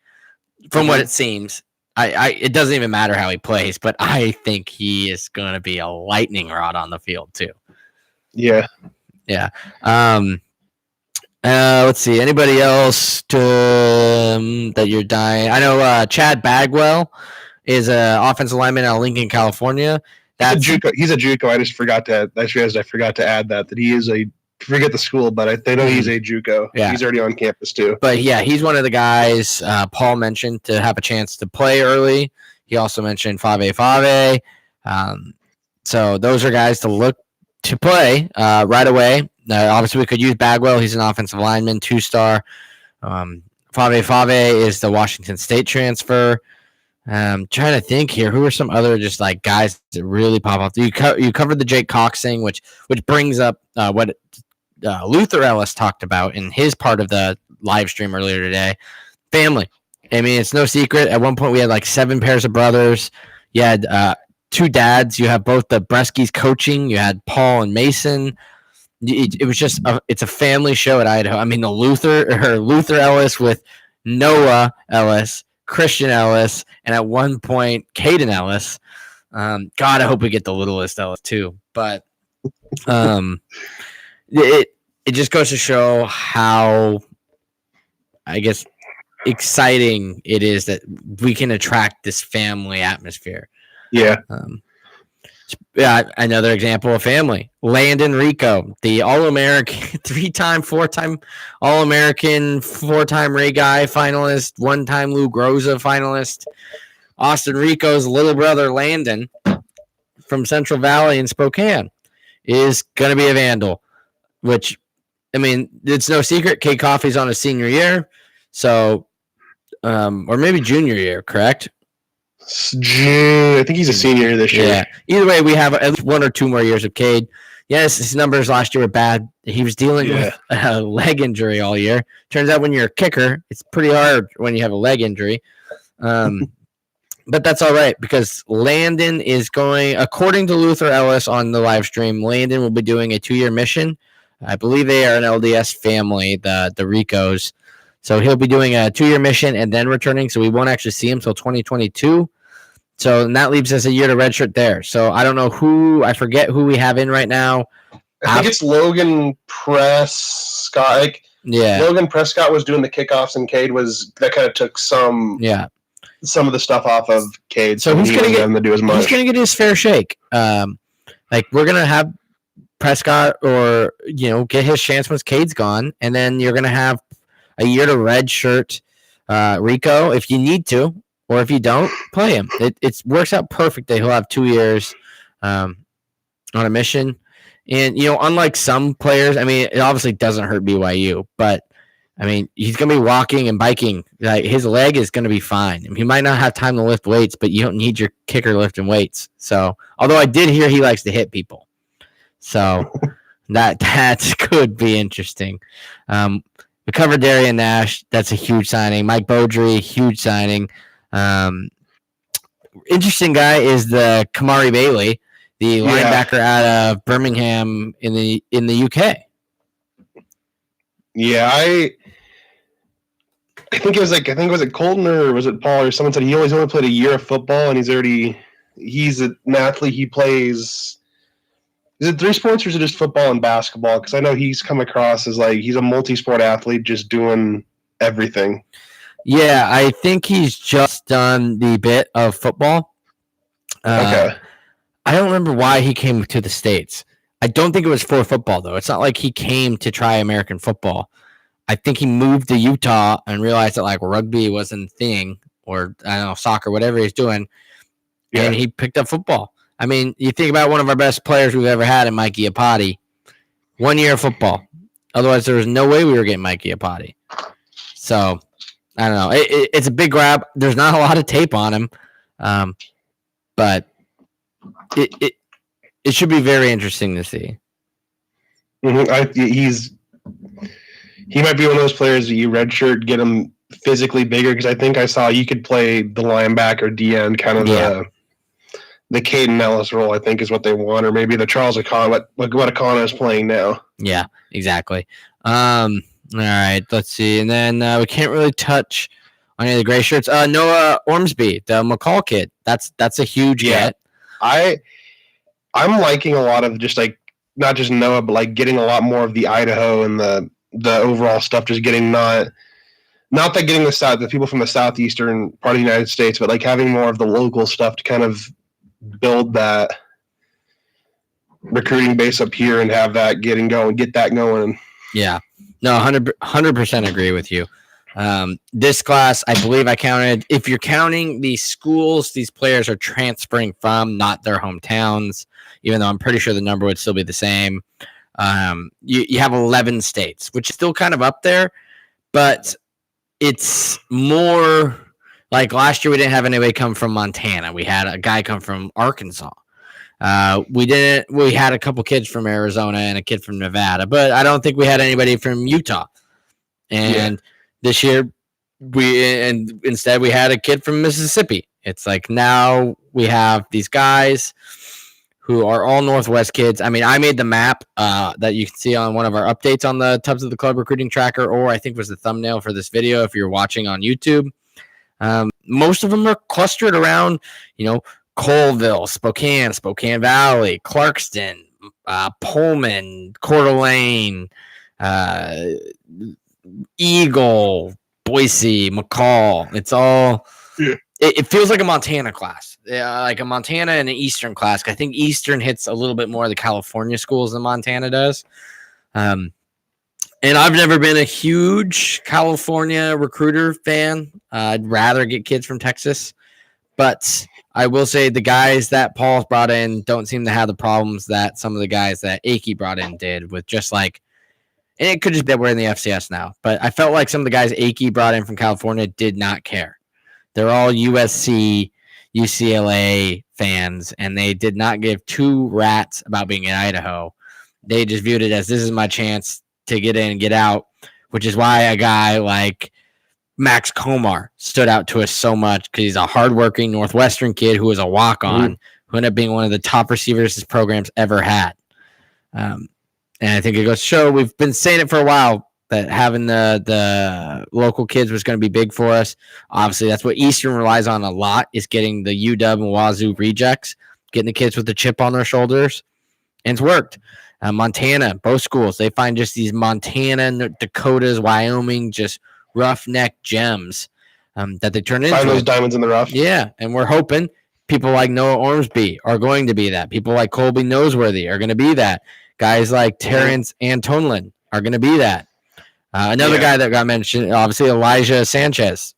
From what it seems. It doesn't even matter how he plays, but I think he is going to be a lightning rod on the field too. Yeah. Yeah. Let's see. Anybody else that you're dying? I know Chad Bagwell is an offensive lineman out of Lincoln, California. He's a JUCO. I just forgot to. I forgot to add that he is a. Forget the school, but they know he's a JUCO. Yeah. He's already on campus too. But yeah, he's one of the guys Paul mentioned to have a chance to play early. He also mentioned Fave. So those are guys to look to play right away. Obviously, we could use Bagwell. He's an offensive lineman, 2-star. Fave is the Washington State transfer. Trying to think here, who are some other just guys that really pop off? You covered the Jake Cox thing, which brings up what Luther Ellis talked about in his part of the live stream earlier today. Family. It's no secret. At one point, we had 7 pairs of brothers. You had 2 dads. You have both the Breskis coaching. You had Paul and Mason. It was just it's a family show at Idaho. The Luther Ellis with Noah Ellis, Christian Ellis, and at one point, Caden Ellis. God, I hope we get the littlest Ellis too. But it just goes to show how, I guess, exciting it is that we can attract this family atmosphere. Yeah. Yeah, another example of family. Landon Rico, the All-American, 3-time, 4-time All-American, 4-time Ray Guy finalist, 1-time Lou Groza finalist. Austin Rico's little brother, Landon, from Central Valley in Spokane, is going to be a Vandal, which, I mean, it's no secret. Cade Coffey's on his senior year, so, or maybe junior year, correct? I think he's a senior this year. Yeah. Either way, we have at least 1 or 2 more years of Cade. Yes, his numbers last year were bad. He was dealing with a leg injury all year. Turns out when you're a kicker, it's pretty hard when you have a leg injury. But that's all right because Landon is going, according to Luther Ellis on the live stream, Landon will be doing a 2-year mission. I believe they are an LDS family, the Ricos. So he'll be doing a 2-year mission and then returning. So we won't actually see him until 2022. So and that leaves us a year to redshirt there. So I don't know I forget who we have in right now. I think it's Logan Prescott. Logan Prescott was doing the kickoffs, and Cade that kind of took some of the stuff off of Cade. So he's going to do as much. He's going to get his fair shake. Like we're going to have Prescott, or get his chance once Cade's gone, and then you're going to have a year to redshirt Rico if you need to, or if you don't, play him. It works out perfect that he'll have 2 years on a mission. And, unlike some players, I mean, it obviously doesn't hurt BYU, but, I mean, he's going to be walking and biking. Like, his leg is going to be fine. I mean, he might not have time to lift weights, but you don't need your kicker lifting weights. So, although I did hear he likes to hit people. So, that could be interesting. We covered Darian Nash. That's a huge signing. Mike Beaudry, huge signing. Interesting guy is the Kamari Bailey, the linebacker out of Birmingham in the UK. Yeah, I think it was Colton or was it Paul or someone said he only played a year of football and he's an athlete. He plays. Is it 3 sports or is it just football and basketball? Because I know he's come across as he's a multi-sport athlete, just doing everything. Yeah, I think he's just done the bit of football. Okay. I don't remember why he came to the States. I don't think it was for football, though. It's not like he came to try American football. I think he moved to Utah and realized that rugby wasn't a thing, or I don't know, soccer, whatever he's doing, and he picked up football. I mean, you think about one of our best players we've ever had in Mikey Apati. 1 year of football. Otherwise, there was no way we were getting Mikey Apati. So, I don't know. It's a big grab. There's not a lot of tape on him, but it should be very interesting to see. Mm-hmm. He might be one of those players that you redshirt, get him physically bigger, because I think I saw you could play the linebacker, DN, kind of the Caden Ellis role, I think, is what they want, or maybe the Charles Akana, what Akana is playing now. Yeah, exactly. All right, let's see. And then we can't really touch on any of the gray shirts. Noah Ormsby, the McCall kid. That's a huge get. I'm liking a lot of just not just Noah, but getting a lot more of the Idaho and the overall stuff. Just getting not that getting the people from the southeastern part of the United States, but having more of the local stuff to kind of build that recruiting base up here and have that get that going. Yeah. No, 100% agree with you. This class, I believe I counted, if you're counting the schools these players are transferring from, not their hometowns, even though I'm pretty sure the number would still be the same. You have 11 states, which is still kind of up there, but it's more like last year we didn't have anybody come from Montana. We had a guy come from Arkansas. We had a couple kids from Arizona and a kid from Nevada, but I don't think we had anybody from Utah. And this year instead we had a kid from Mississippi. It's now we have these guys who are all Northwest kids. I mean, I made the map that you can see on one of our updates on the Tubs of the Club recruiting tracker, or I think was the thumbnail for this video if you're watching on YouTube. Most of them are clustered around, Colville, Spokane Valley, Clarkston, Pullman, Coeur d'Alene, Eagle, Boise, McCall. It's all it feels like a Montana class. like a Montana and an Eastern class. I think Eastern hits a little bit more of the California schools than Montana does. And I've never been a huge California recruiter fan. I'd rather get kids from Texas. But I will say the guys that Paul's brought in don't seem to have the problems that some of the guys that Akey brought in did with just like, and it could just be that we're in the FCS now, but I felt like some of the guys Akey brought in from California did not care. They're all USC, UCLA fans, and they did not give two rats about being in Idaho. They just viewed it as this is my chance to get in and get out, which is why a guy like Max Komar stood out to us so much because he's a hardworking Northwestern kid who was a walk-on, who ended up being one of the top receivers this program's ever had. And I think it goes to show, we've been saying it for a while, that having the local kids was going to be big for us. Obviously, that's what Eastern relies on a lot, is getting the UW and Wazoo rejects, getting the kids with the chip on their shoulders, and it's worked. Montana, both schools, they find just these Montana, Dakotas, Wyoming, just roughneck gems that they turn into. Find those diamonds in the rough. Yeah, and we're hoping people like Noah Ormsby are going to be that. People like Colby Noseworthy are going to be that. Guys like Terrence Antonlin are going to be that. Another guy that got mentioned, obviously, Elijah Sanchez.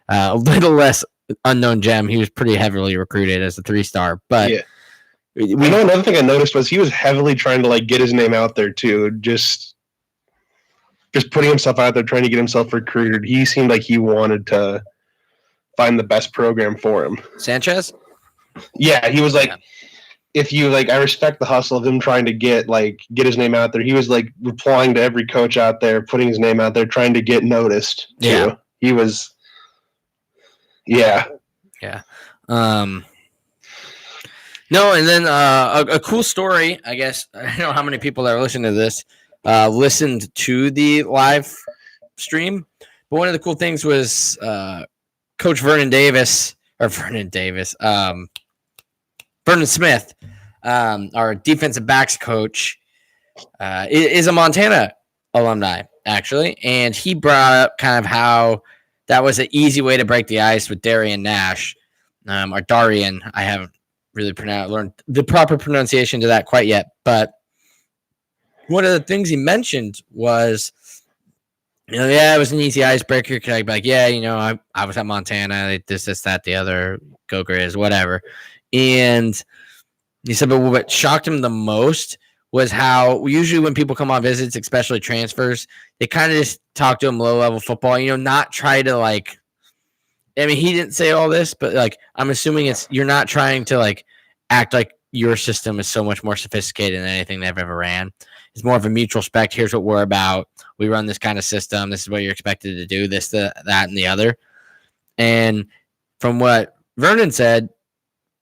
A little less unknown gem. He was pretty heavily recruited as a 3-star. But another thing I noticed was he was heavily trying to like get his name out there too. Just putting himself out there, trying to get himself recruited. He seemed like he wanted to find the best program for him. Sanchez? Yeah, he was like, if you like, I respect the hustle of him trying to get his name out there. He was like replying to every coach out there, putting his name out there, trying to get noticed too. Yeah. He was, Yeah. No, and then a cool story, I guess. I don't know how many people that are listening to this listened to the live stream, but one of the cool things was Coach Vernon Smith, our defensive backs coach, is a Montana alumni, actually, and he brought up kind of how that was an easy way to break the ice with Darian Nash, or Darian. I haven't really learned the proper pronunciation to that quite yet, but one of the things he mentioned was, it was an easy icebreaker. Could I be like, I was at Montana, this, that, the other, go Grizz, whatever. And he said, but what shocked him the most was how usually when people come on visits, especially transfers, they kind of just talk to him low-level football, not try to like, he didn't say all this, but like, I'm assuming you're not trying to like act like your system is so much more sophisticated than anything they've ever ran. It's more of a mutual respect. Here's what we're about. We run this kind of system. This is what you're expected to do, this, that, and the other. And from what Vernon said,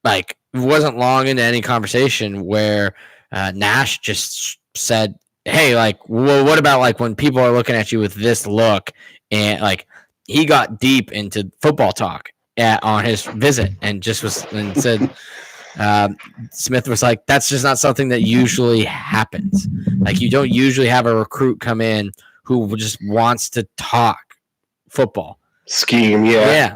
like, it wasn't long into any conversation where Nash just said, hey, like, well, what about like when people are looking at you with this look? And like, he got deep into football talk on his visit and said, Smith was like, that's just not something that usually happens. Like, you don't usually have a recruit come in who just wants to talk football. Scheme,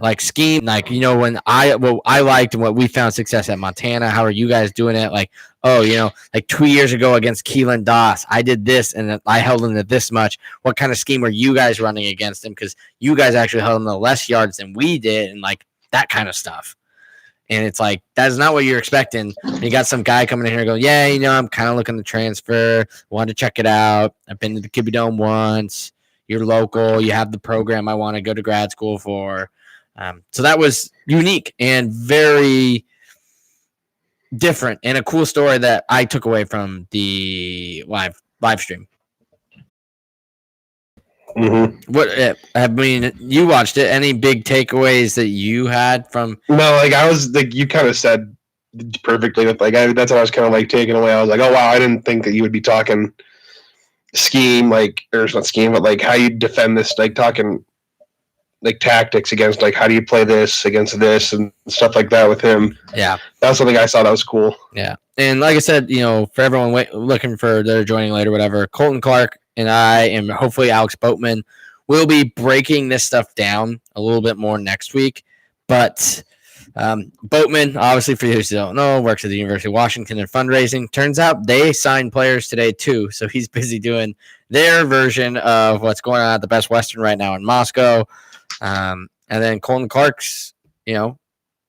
like scheme, like what I liked and what we found success at Montana. How are you guys doing it? Like, like 2 years ago against Keelan Doss, I did this and I held him to this much. What kind of scheme are you guys running against him? Because you guys actually held him to less yards than we did, and like that kind of stuff. And it's like, that's not what you're expecting. And you got some guy coming in here going, I'm kind of looking to transfer, wanted to check it out. I've been to the Kibbe Dome once. You're local. You have the program I want to go to grad school for. So that was unique and very different, and a cool story that I took away from the live stream. Mm-hmm. You watched it. Any big takeaways that you had from? No, like I was like, you kind of said perfectly with like, that's what I was kind of like taking away. I was like, oh wow, I didn't think that you would be talking scheme, like, or it's not scheme, but like how you defend this, like talking like tactics against like how do you play this against this and stuff like that with him. Yeah, that's something I saw that was cool. Yeah, and like I said, for everyone looking for they're joining later, whatever. Colton Clark and I, and hopefully Alex Boatman, will be breaking this stuff down a little bit more next week. But Boatman, obviously, for those who don't know, works at the University of Washington in fundraising. Turns out they signed players today, too. So he's busy doing their version of what's going on at the Best Western right now in Moscow. And then Colton Clark's,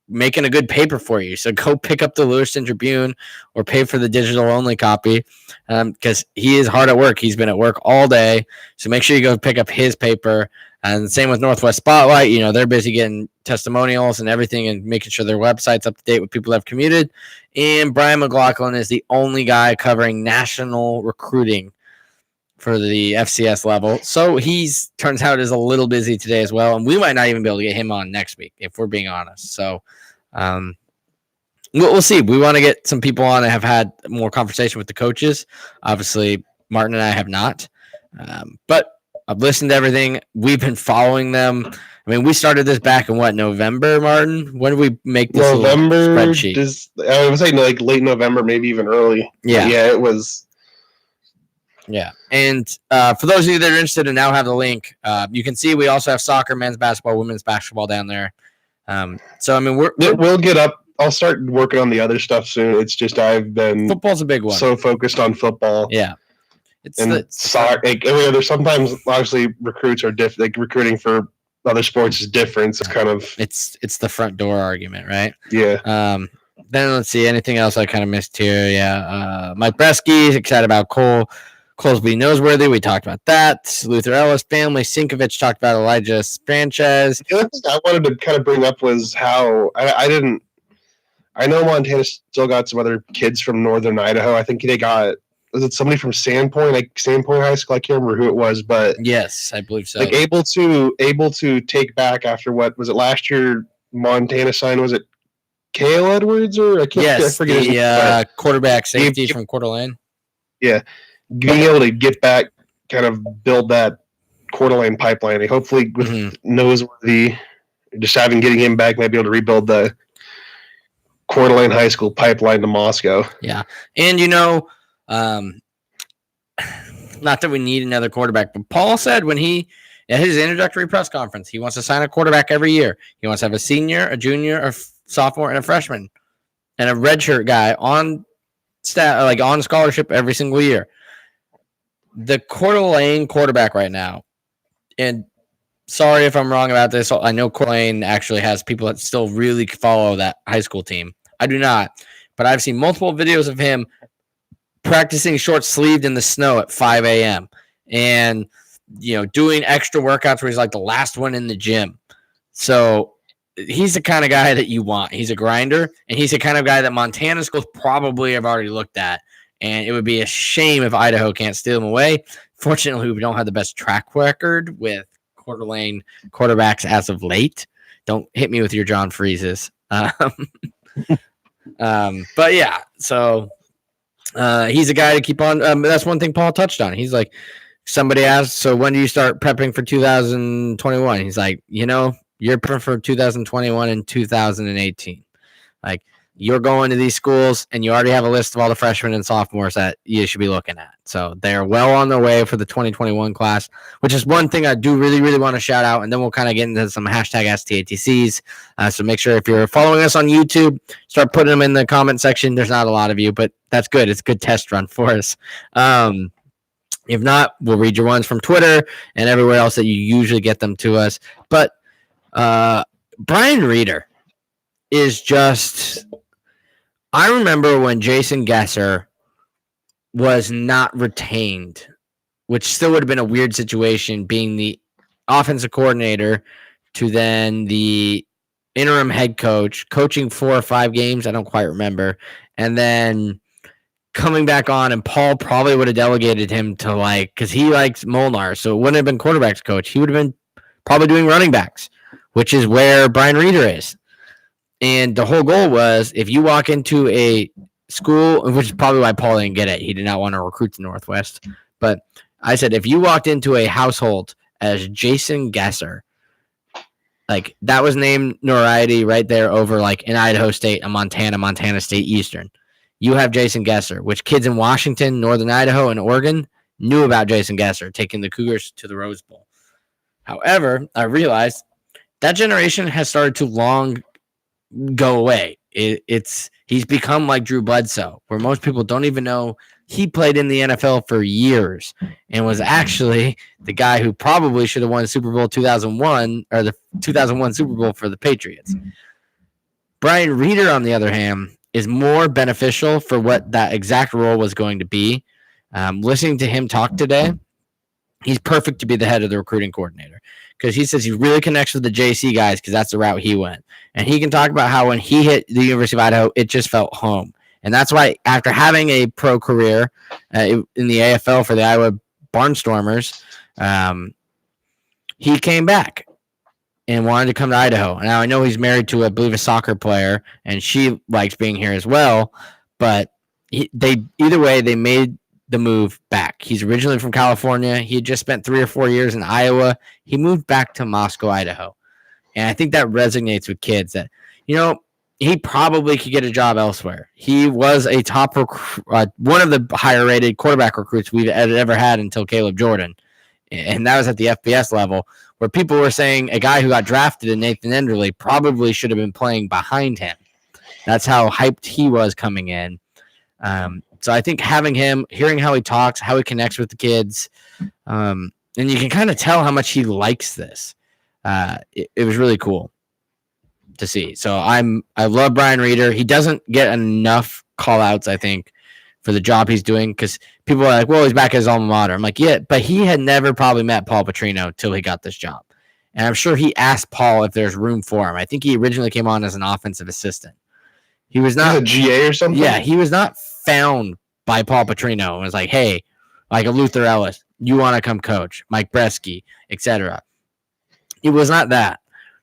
making a good paper for you. So go pick up the Lewiston Tribune or pay for the digital only copy because he is hard at work. He's been at work all day. So make sure you go pick up his paper. And same with Northwest Spotlight. They're busy getting testimonials and everything and making sure their website's up to date with people that have commuted. And Brian McLaughlin is the only guy covering national recruiting for the FCS level. So turns out is a little busy today as well. And we might not even be able to get him on next week, if we're being honest. So we'll see. We want to get some people on and have had more conversation with the coaches. Obviously, Martin and I have not. But I've listened to everything. We've been following them. I mean, we started this back in November, Martin? When did we make this November spreadsheet? I was saying like late November, maybe even early. Yeah. Yeah, it was. Yeah. And for those of you that are interested and now have the link, you can see we also have soccer, men's basketball, women's basketball down there. So, I mean, we'll get up. I'll start working on the other stuff soon. It's just I've been football's a big one. So focused on football. Yeah. Soccer. There's sometimes obviously recruits are different. Like recruiting for other sports is different. It's kind of it's the front door argument, right? Yeah. Then let's see anything else I kind of missed here. Yeah. Mike Bresky is excited about Colesby Noseworthy. We talked about that. Luther Ellis family. Sinkovich talked about Elijah Sanchez. The other thing I wanted to kind of bring up was how I know Montana still got some other kids from northern Idaho. I think they got, was it somebody from Sandpoint, like Sandpoint High School? I can't remember who it was, but yes, I believe so. Like able to take back after what was it last year? Montana signed, was it Cale Edwards or I forget his name, quarterback safety from Coeur d'Alene. Yeah, being able to get back, kind of build that Coeur d'Alene pipeline. Hopefully, with Noseworthy, getting him back, might be able to rebuild the Coeur d'Alene High School pipeline to Moscow. Yeah, and not that we need another quarterback, but Paul said when at his introductory press conference, he wants to sign a quarterback every year. He wants to have a senior, a junior, a sophomore, and a freshman, and a redshirt guy on staff, like on scholarship every single year. The Coeur d'Alene quarterback right now, and sorry if I'm wrong about this. I know Coeur d'Alene actually has people that still really follow that high school team. I do not, but I've seen multiple videos of him practicing short-sleeved in the snow at 5 a.m. and, doing extra workouts where he's like the last one in the gym. So he's the kind of guy that you want. He's a grinder, and he's the kind of guy that Montana schools probably have already looked at. And it would be a shame if Idaho can't steal him away. Fortunately, we don't have the best track record with Coeur d'Alene quarterbacks as of late. Don't hit me with your John Freezes. But yeah, so he's a guy to keep on. That's one thing Paul touched on. He's like, somebody asked, so when do you start prepping for 2021? He's like, you're prepping for 2021 and 2018. Like, you're going to these schools and you already have a list of all the freshmen and sophomores that you should be looking at. So they're well on their way for the 2021 class, which is one thing I do really, really want to shout out. And then we'll kind of get into some hashtag STATCs. So make sure if you're following us on YouTube, start putting them in the comment section. There's not a lot of you, but that's good. It's a good test run for us. If not, we'll read your ones from Twitter and everywhere else that you usually get them to us. But Brian Reeder is just... I remember when Jason Gesser was not retained, which still would have been a weird situation, being the offensive coordinator to then the interim head coach, coaching 4 or 5 games. I don't quite remember. And then coming back on, and Paul probably would have delegated him to because he likes Molnar. So it wouldn't have been quarterbacks coach. He would have been probably doing running backs, which is where Brian Reeder is. And the whole goal was if you walk into a school, which is probably why Paul didn't get it. He did not want to recruit to Northwest. But I said, if you walked into a household as Jason Gesser, that was name notoriety right there over an Idaho State, a Montana State Eastern. You have Jason Gesser, which kids in Washington, Northern Idaho, and Oregon knew about Jason Gesser taking the Cougars to the Rose Bowl. However, I realized that generation has started to long go away. He's become like Drew Bledsoe, where most people don't even know he played in the NFL for years and was actually the guy who probably should have won Super Bowl 2001 or the 2001 Super Bowl for the Patriots. Brian Reeder, on the other hand, is more beneficial for what that exact role was going to be. Listening to him talk today, he's perfect to be the head of the recruiting coordinator because he says he really connects with the JC guys because that's the route he went. And he can talk about how when he hit the University of Idaho, it just felt home. And that's why after having a pro career in the AFL for the Iowa Barnstormers, he came back and wanted to come to Idaho. Now, I know he's married to, I believe, a soccer player, and she likes being here as well. But either way, they made the move back. He's originally from California. He had just spent 3 or 4 years in Iowa. He moved back to Moscow, Idaho. And I think that resonates with kids that, he probably could get a job elsewhere. He was a top one of the higher rated quarterback recruits we've ever had until Caleb Jordan. And that was at the FBS level where people were saying a guy who got drafted in Nathan Enderle probably should have been playing behind him. That's how hyped he was coming in. So I think having him, hearing how he talks, how he connects with the kids, and you can kind of tell how much he likes this. It was really cool to see. So I love Brian Reeder. He doesn't get enough call outs, I think, for the job he's doing because people are like, well, he's back at his alma mater. I'm like, yeah, but he had never probably met Paul Petrino till he got this job. And I'm sure he asked Paul if there's room for him. I think he originally came on as an offensive assistant. He was not a GA or something. Yeah, he was not found by Paul Petrino and was like, hey, like a Luther Ellis, you want to come coach, Mike Bresky, etc. It was not that.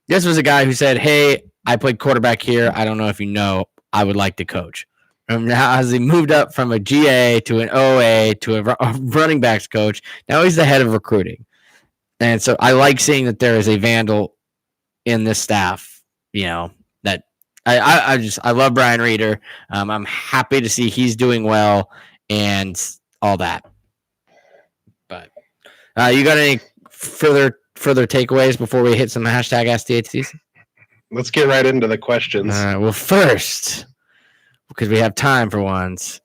This was a guy who said, hey, I played quarterback here. I don't know if you know, I would like to coach. And now as he moved up from a GA to an OA to a running backs coach, now he's the head of recruiting. And so I like seeing that there is a Vandal in this staff, that I love Brian Reeder. I'm happy to see he's doing well and all that. But you got any further takeaways before we hit some hashtag AskTHCs? Let's get right into the questions. Well, first, because we have time for once,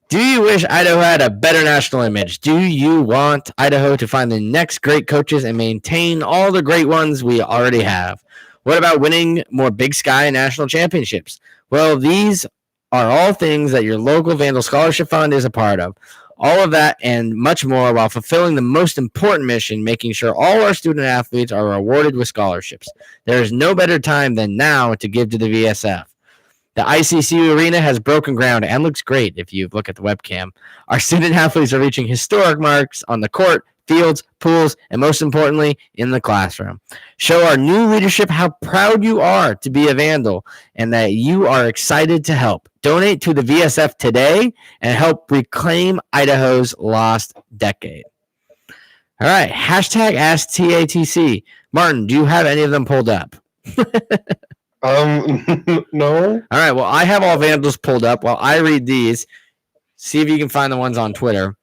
do you wish Idaho had a better national image? Do you want Idaho to find the next great coaches and maintain all the great ones we already have? What about winning more Big Sky national championships? Well, these are all things that your local Vandal Scholarship Fund is a part of. All of that and much more while fulfilling the most important mission, making sure all our student athletes are rewarded with scholarships. There is no better time than now to give to the VSF. The ICC Arena has broken ground and looks great if you look at the webcam. Our student athletes are reaching historic marks on the court, fields, pools, and most importantly, in the classroom. Show our new leadership how proud you are to be a Vandal and that you are excited to help. Donate to the VSF today and help reclaim Idaho's lost decade. All right, hashtag AskTATC. Martin, do you have any of them pulled up? No. All right, well, I have all Vandals pulled up while I read these. See if you can find the ones on Twitter.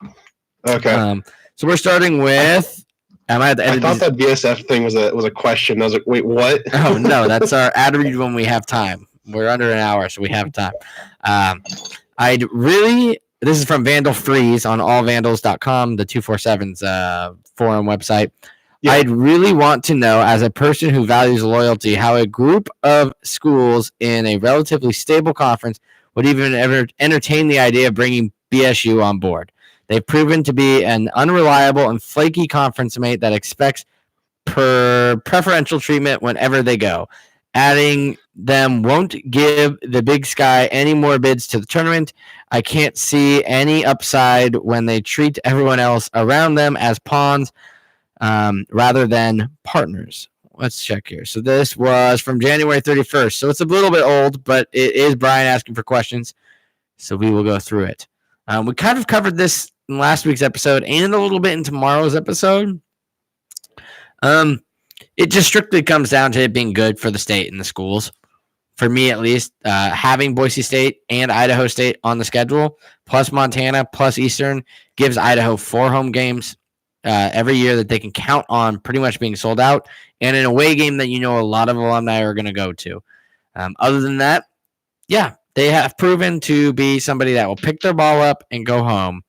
Okay. So we're starting with. I thought that VSF thing was a question. I was like, wait, what? Oh no, that's our ad read when we have time. We're under an hour, so we have time. This is from Vandal Freeze on allvandals.com, the 247's forum website. Yeah. I'd really want to know, as a person who values loyalty, how a group of schools in a relatively stable conference would even ever entertain the idea of bringing BSU on board. They've proven to be an unreliable and flaky conference mate that expects preferential treatment whenever they go. Adding them won't give the Big Sky any more bids to the tournament. I can't see any upside when they treat everyone else around them as pawns rather than partners. Let's check here. So this was from January 31st. So it's a little bit old, but it is Brian asking for questions. So we will go through it. We kind of covered this in last week's episode and a little bit in tomorrow's episode. It just strictly comes down to it being good for the state and the schools. For me, at least, having Boise State and Idaho State on the schedule, plus Montana, plus Eastern, gives Idaho 4 home games every year that they can count on pretty much being sold out, and an away game that a lot of alumni are going to go to. Other than that, yeah, they have proven to be somebody that will pick their ball up and go home.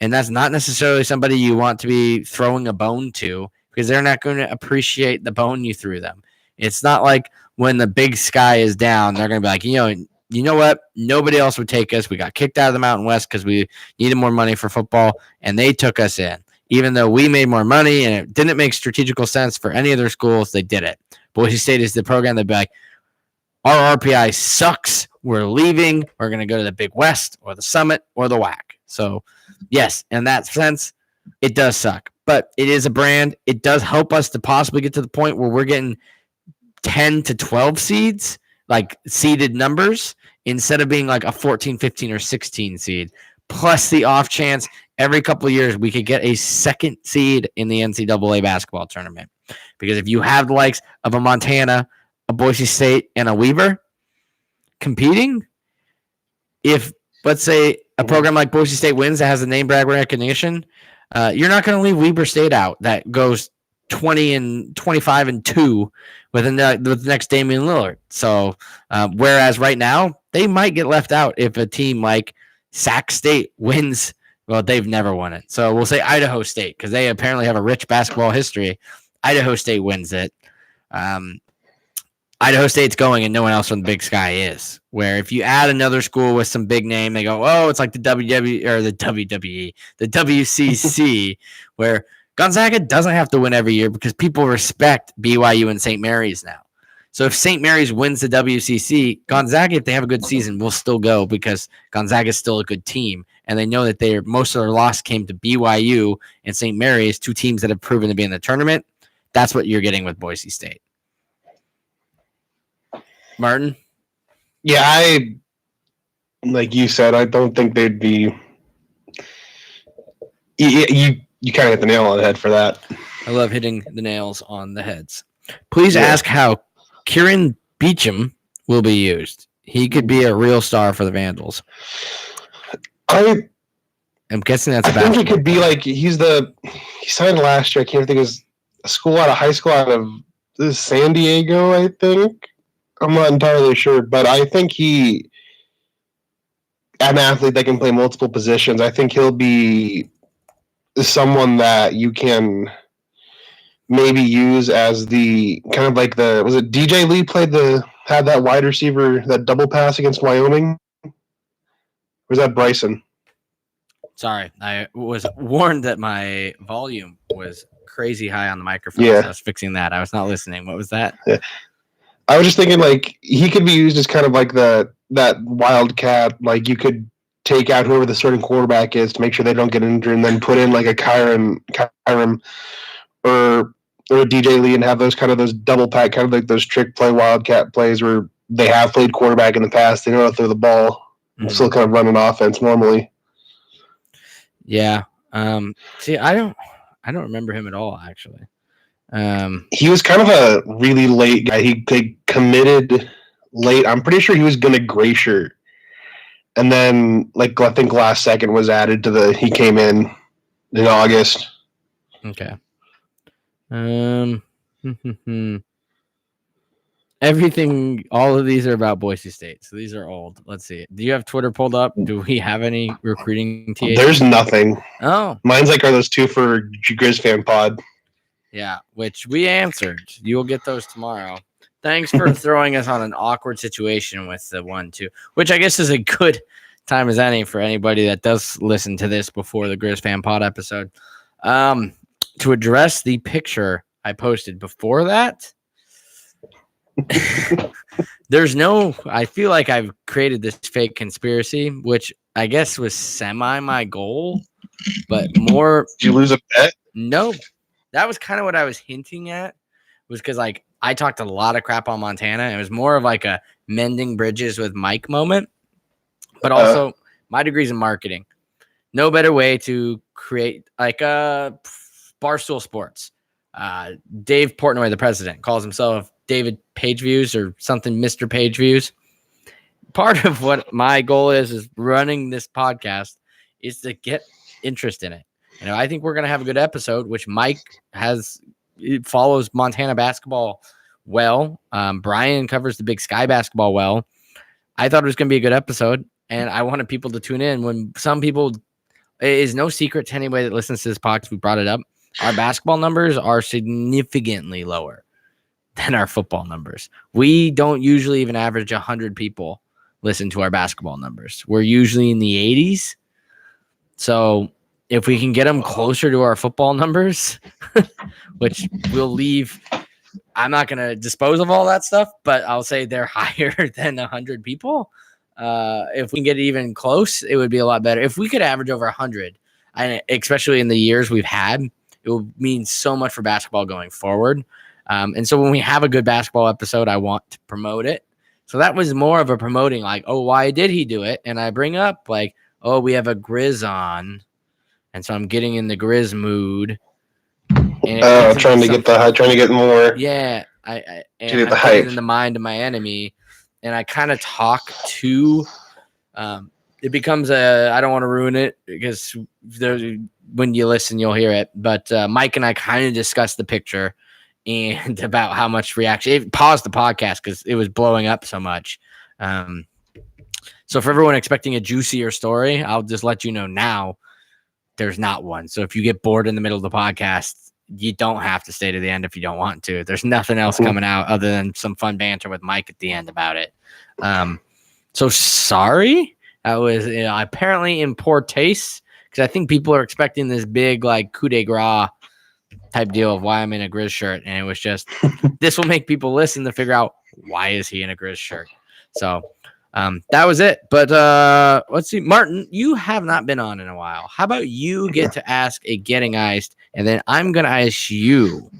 And that's not necessarily somebody you want to be throwing a bone to because they're not going to appreciate the bone you threw them. It's not like when the big sky is down, they're going to be like, you know what? Nobody else would take us. We got kicked out of the Mountain West because we needed more money for football, and they took us in. Even though we made more money and it didn't make strategical sense for any of their schools, they did it. Boise State is the program that'd be like, our RPI sucks. We're leaving. We're going to go to the Big West or the Summit or the WAC. So, yes, in that sense, it does suck. But it is a brand. It does help us to possibly get to the point where we're getting 10 to 12 seeds, like seeded numbers, instead of being like a 14, 15, or 16 seed. Plus the off chance every couple of years we could get a second seed in the NCAA basketball tournament. Because if you have the likes of a Montana, a Boise State, and a Weber competing, if, let's say, a program like Boise State wins that has a name brand recognition, you're not going to leave Weber State out that goes 20 and 25 and 2 with the next Damian Lillard. So, whereas right now, they might get left out if a team like Sac State wins. Well, they've never won it. So we'll say Idaho State because they apparently have a rich basketball history. Idaho State wins it. Idaho State's going and no one else from the Big Sky is. Where if you add another school with some big name, they go, oh, it's like the WWE, the WCC, where Gonzaga doesn't have to win every year because people respect BYU and St. Mary's now. So if St. Mary's wins the WCC, Gonzaga, if they have a good season, will still go because Gonzaga is still a good team. And they know that most of their loss came to BYU and St. Mary's, two teams that have proven to be in the tournament. That's what you're getting with Boise State. Martin? Yeah, like you said, I don't think they'd be. You kind of hit the nail on the head for that. I love hitting the nails on the heads. Please ask how Kieran Beecham will be used. He could be a real star for the Vandals. I'm guessing that's. I think he could be like he signed last year. I can't think of a high school out of San Diego. I think. I'm not entirely sure, but I think an athlete that can play multiple positions. I think he'll be someone that you can maybe use as the kind of like was it DJ Lee had that wide receiver, that double pass against Wyoming? Or was that Bryson? Sorry, I was warned that my volume was crazy high on the microphone. Yeah. So I was fixing that. I was not listening. What was that? Yeah. I was just thinking like he could be used as kind of like that wildcat. Like you could take out whoever the starting quarterback is to make sure they don't get injured, and then put in like a Kyron or a DJ Lee and have those double pack, kind of like those trick play wildcat plays where they have played quarterback in the past. They know how to throw the ball. Mm-hmm. Still kind of run an offense normally. Yeah. See, I don't remember him at all actually. He was kind of a really late guy. He committed late. I'm pretty sure he was going to gray shirt. And then, like, I think last second was added to he came in August. Okay. Everything, all of these are about Boise State. So these are old. Let's see. Do you have Twitter pulled up? Do we have any recruiting TAs? There's nothing. Oh. Mine's like, are those two for Grizz Fan Pod? Yeah, which we answered. You will get those tomorrow. Thanks for throwing us on an awkward situation with the 1-2, which I guess is a good time as any for anybody that does listen to this before the Grizz Fan Pod episode. To address the picture I posted before that, I feel like I've created this fake conspiracy, which I guess was semi my goal, but more. Did you lose a bet? No. That was kind of what I was hinting at, was because like I talked a lot of crap on Montana. It was more of like a mending bridges with Mike moment, but also my degree's in marketing. No better way to create like Barstool Sports. Dave Portnoy, the president, calls himself David Pageviews or something, Mr. Pageviews. Part of what my goal is running this podcast is to get interest in it. I think we're going to have a good episode, which Mike follows Montana basketball well. Brian covers the Big Sky basketball well. I thought it was going to be a good episode, and I wanted people to tune in. When some people, it is no secret to anybody that listens to this podcast, we brought it up. Our basketball numbers are significantly lower than our football numbers. We don't usually even average 100 people listen to our basketball numbers. We're usually in the 80s. So if we can get them closer to our football numbers, which we'll leave, I'm not going to dispose of all that stuff, but I'll say they're higher than 100 people. If we can get it even close, it would be a lot better. If we could average over 100, and especially in the years we've had, it will mean so much for basketball going forward. And so when we have a good basketball episode, I want to promote it. So that was more of a promoting, like, oh, why did he do it? And I bring up, like, oh, we have a Grizz on. And so I'm getting in the Grizz mood. And trying to get more. Yeah. I'm get the hype in the mind of my enemy. And I kind of talk to, it becomes I don't want to ruin it because when you listen, you'll hear it. But Mike and I kind of discussed the picture and about how much reaction. It paused the podcast because it was blowing up so much. So for everyone expecting a juicier story, I'll just let you know now there's not one. So if you get bored in the middle of the podcast, you don't have to stay to the end if you don't want to. There's nothing else coming out other than some fun banter with Mike at the end about it. So sorry. I was apparently in poor taste because I think people are expecting this big like coup de grace type deal of why I'm in a Grizz shirt. And it was just, this will make people listen to figure out why is he in a Grizz shirt. So that was it. But let's see. Martin, you have not been on in a while. How about you get to ask a Getting Iced, and then I'm going to ice you.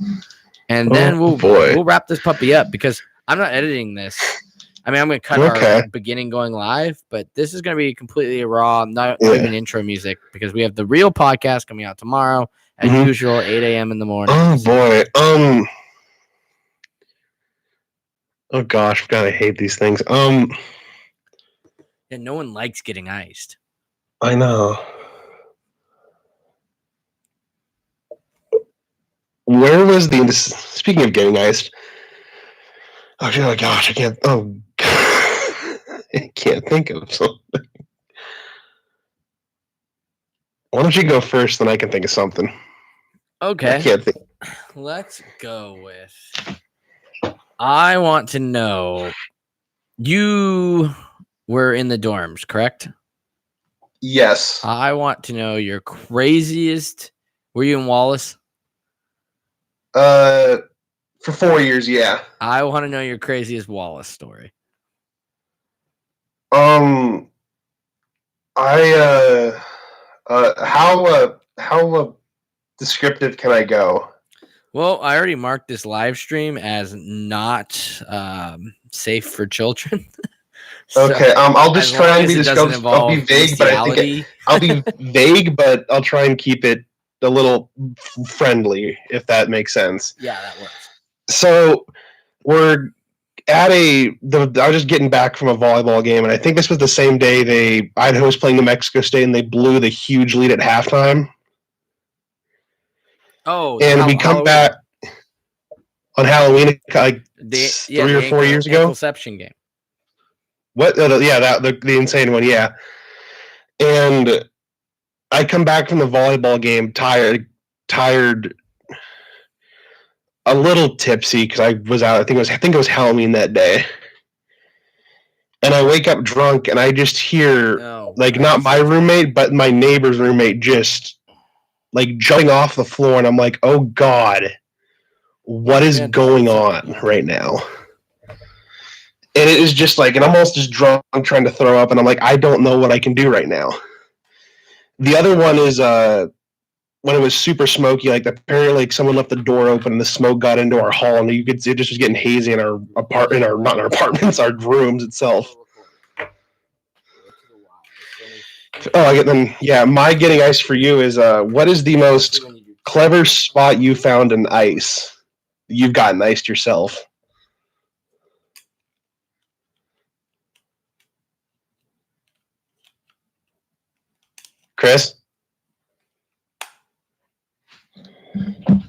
And then we'll wrap this puppy up because I'm not editing this. I mean, I'm going to cut our beginning going live, but this is going to be completely raw, not even intro music because we have the real podcast coming out tomorrow as usual, 8 a.m. in the morning. Oh, boy. Oh, gosh. God, I hate these things. And no one likes getting iced. I know. Where was speaking of getting iced? Oh gosh, I can't. Oh, I can't think of something. Why don't you go first, then I can think of something. Okay. I can't think. Let's go with. I want to know. You were in the dorms, correct? Yes. I want to know your craziest. Were you in Wallace? For 4 years, yeah. I want to know your craziest Wallace story. How descriptive can I go? Well, I already marked this live stream as not safe for children. So, okay, I'll just try and be descriptive. I'll be vague, but I'll be vague, but I'll try and keep it a little friendly, if that makes sense. Yeah, that works. So we're at I was just getting back from a volleyball game, and I think this was the same day Idaho was playing New Mexico State, and they blew the huge lead at halftime. Oh, and we come back on Halloween, like 3 or 4 years ago. Conception game. What? The insane one, yeah. And I come back from the volleyball game tired, a little tipsy because I was out. I think it was Halloween that day. And I wake up drunk, and I just hear not my roommate, but my neighbor's roommate just like jumping off the floor, and I'm like, oh God, what is going on right now? And it is just like, and I'm almost just drunk, trying to throw up, and I'm like, I don't know what I can do right now. The other one is when it was super smoky, like apparently like someone left the door open and the smoke got into our hall, and it just was getting hazy in our not in our apartments, our rooms itself. My getting ice for you is what is the most clever spot you found in ice? You've gotten iced yourself. Chris? All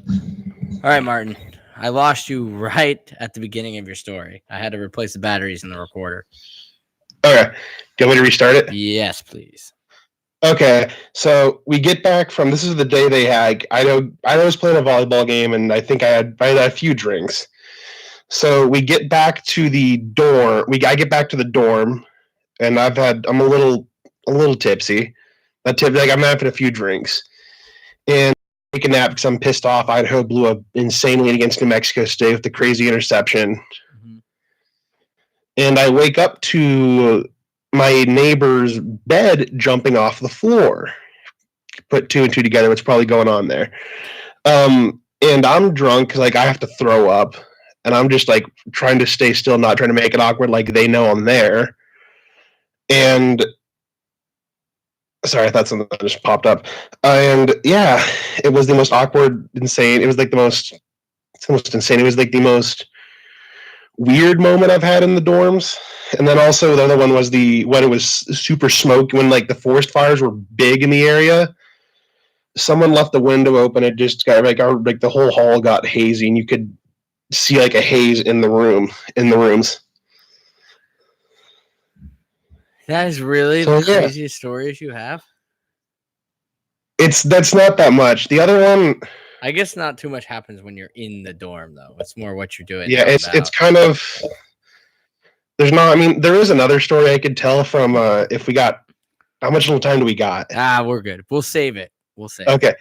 right, Martin. I lost you right at the beginning of your story. I had to replace the batteries in the recorder. Okay. Do you want me to restart it? Yes, please. Okay. So we get back from this is the day they had. I was playing a volleyball game, and I think I had a few drinks. So we get back to the dorm. I get back to the dorm, and I'm a little tipsy. Like I'm having a few drinks, and take a nap because I'm pissed off. Idaho blew up insanely against New Mexico State with the crazy interception. Mm-hmm. And I wake up to my neighbor's bed jumping off the floor. Put two and two together, what's probably going on there. And I'm drunk because I have to throw up. And I'm just trying to stay still, not trying to make it awkward, they know I'm there. And sorry, I thought something just popped up. And yeah, it was the most awkward, insane. It was the most insane. It was the most weird moment I've had in the dorms. And then also the other one was when it was super smoky, when the forest fires were big in the area. Someone left the window open. It just got the whole hall got hazy, and you could see a haze in the rooms. That is really the craziest stories you have. That's not that much. The other one, I guess, not too much happens when you're in the dorm, though. It's more what you're doing. Yeah, it's kind of. There's not. I mean, there is another story I could tell from. If we got, how much little time do we got? We're good. We'll save it. Okay.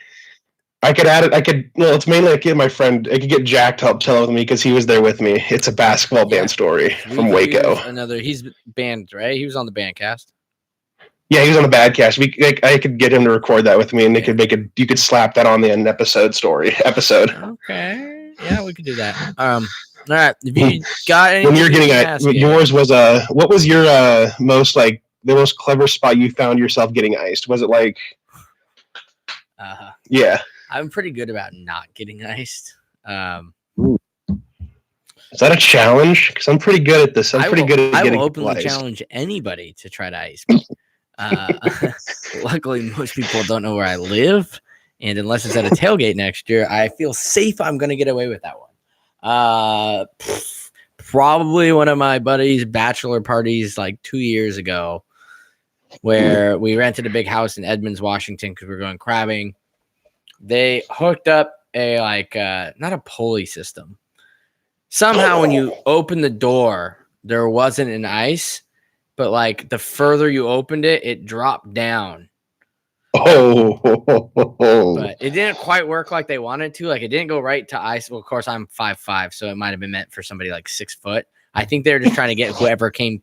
I could add it. Well, it's mainly I get my friend. I could get Jack to help tell it with me because he was there with me. It's a basketball band story from Waco. He's band, right? He was on the bandcast. Yeah, he was on the Badcast. I could get him to record that with me, and you could slap that on the end episode. Okay. Yeah, we could do that. All right. If you got anything, when you're getting yours was what was your most the most clever spot you found yourself getting iced? Was it Yeah. I'm pretty good about not getting iced. Is that a challenge? Because I'm pretty good at this. I will openly challenge anybody to try to ice me. Luckily, most people don't know where I live, and unless it's at a tailgate next year, I feel safe I'm going to get away with that one. Probably one of my buddies' bachelor parties 2 years ago, where we rented a big house in Edmonds, Washington, because we were going crabbing. They hooked up a not a pulley system. Somehow when you open the door, there wasn't an ice, but the further you opened it, it dropped down. But it didn't quite work like they wanted to. It didn't go right to ice. Well, of course, I'm 5'5", so it might have been meant for somebody 6 foot. I think they were just trying to get whoever came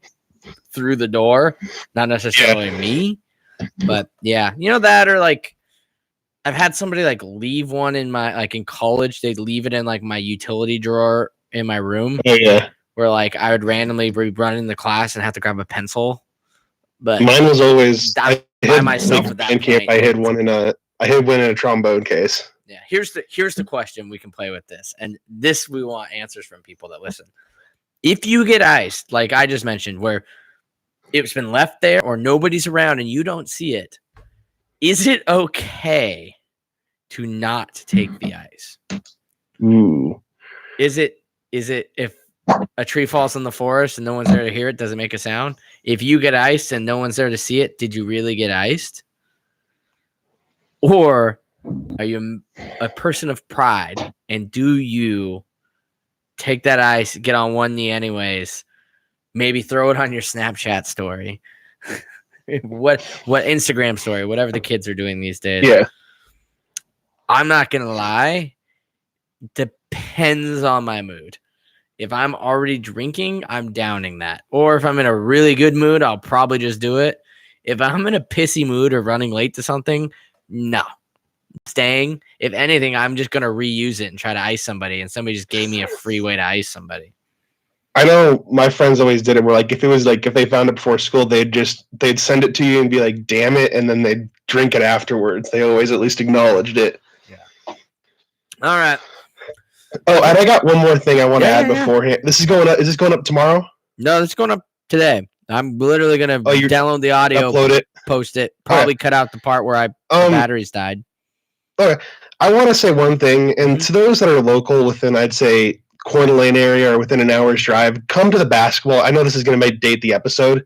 through the door, not necessarily me. But yeah, that or I've had somebody leave one in my in college. They'd leave it in my utility drawer in my room. Oh yeah. Where I would randomly be running the class and have to grab a pencil. But mine was always by myself at that point. I hid one in a trombone case. Yeah. Here's the question we can play with this. And this we want answers from people that listen. If you get iced, like I just mentioned, where it's been left there or nobody's around and you don't see it, is it okay to not take the ice? Ooh. Is it if a tree falls in the forest and no one's there to hear it, does it make a sound? If you get iced and no one's there to see it, did you really get iced? Or are you a person of pride and do you take that ice, get on one knee anyways, maybe throw it on your Snapchat story, what Instagram story, whatever the kids are doing these days? Yeah. I'm not going to lie. Depends on my mood. If I'm already drinking, I'm downing that. Or if I'm in a really good mood, I'll probably just do it. If I'm in a pissy mood or running late to something, no. Staying. If anything, I'm just going to reuse it and try to ice somebody. And somebody just gave me a free way to ice somebody. I know my friends always did it where if they found it before school, they'd send it to you and be like, damn it. And then they'd drink it afterwards. They always at least acknowledged it. Yeah. All right. Oh, and I got one more thing I want to add beforehand. This is going up. Is this going up tomorrow? No, it's going up today. I'm literally going to download the audio, upload it, post it, probably cut out the part where the batteries died. Okay. I want to say one thing, and to those that are local within, I'd say, Coeur d'Alene area or within an hour's drive, come to the basketball. I know this is going to date the episode.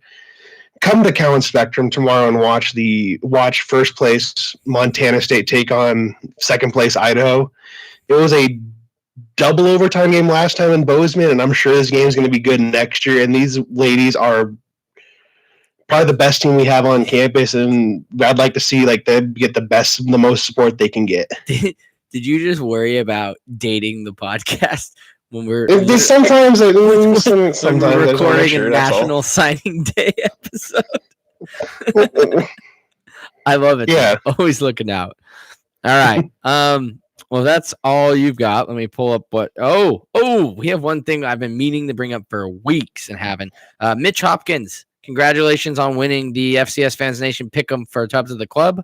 Come to Cowan Spectrum tomorrow and watch first place Montana State take on second place Idaho. It was a double overtime game last time in Bozeman, and I'm sure this game is going to be good next year. And these ladies are probably the best team we have on campus, and I'd like to see like they get the most support they can get. Did you just worry about dating the podcast when we're sometimes we're sometimes recording a National Signing Day episode? I love it. Yeah, always looking out. All right. Well, that's all you've got. Let me pull up what. We have one thing I've been meaning to bring up for weeks and haven't. Mitch Hopkins, congratulations on winning the FCS Fans Nation Pick'em for Tubs of the Club.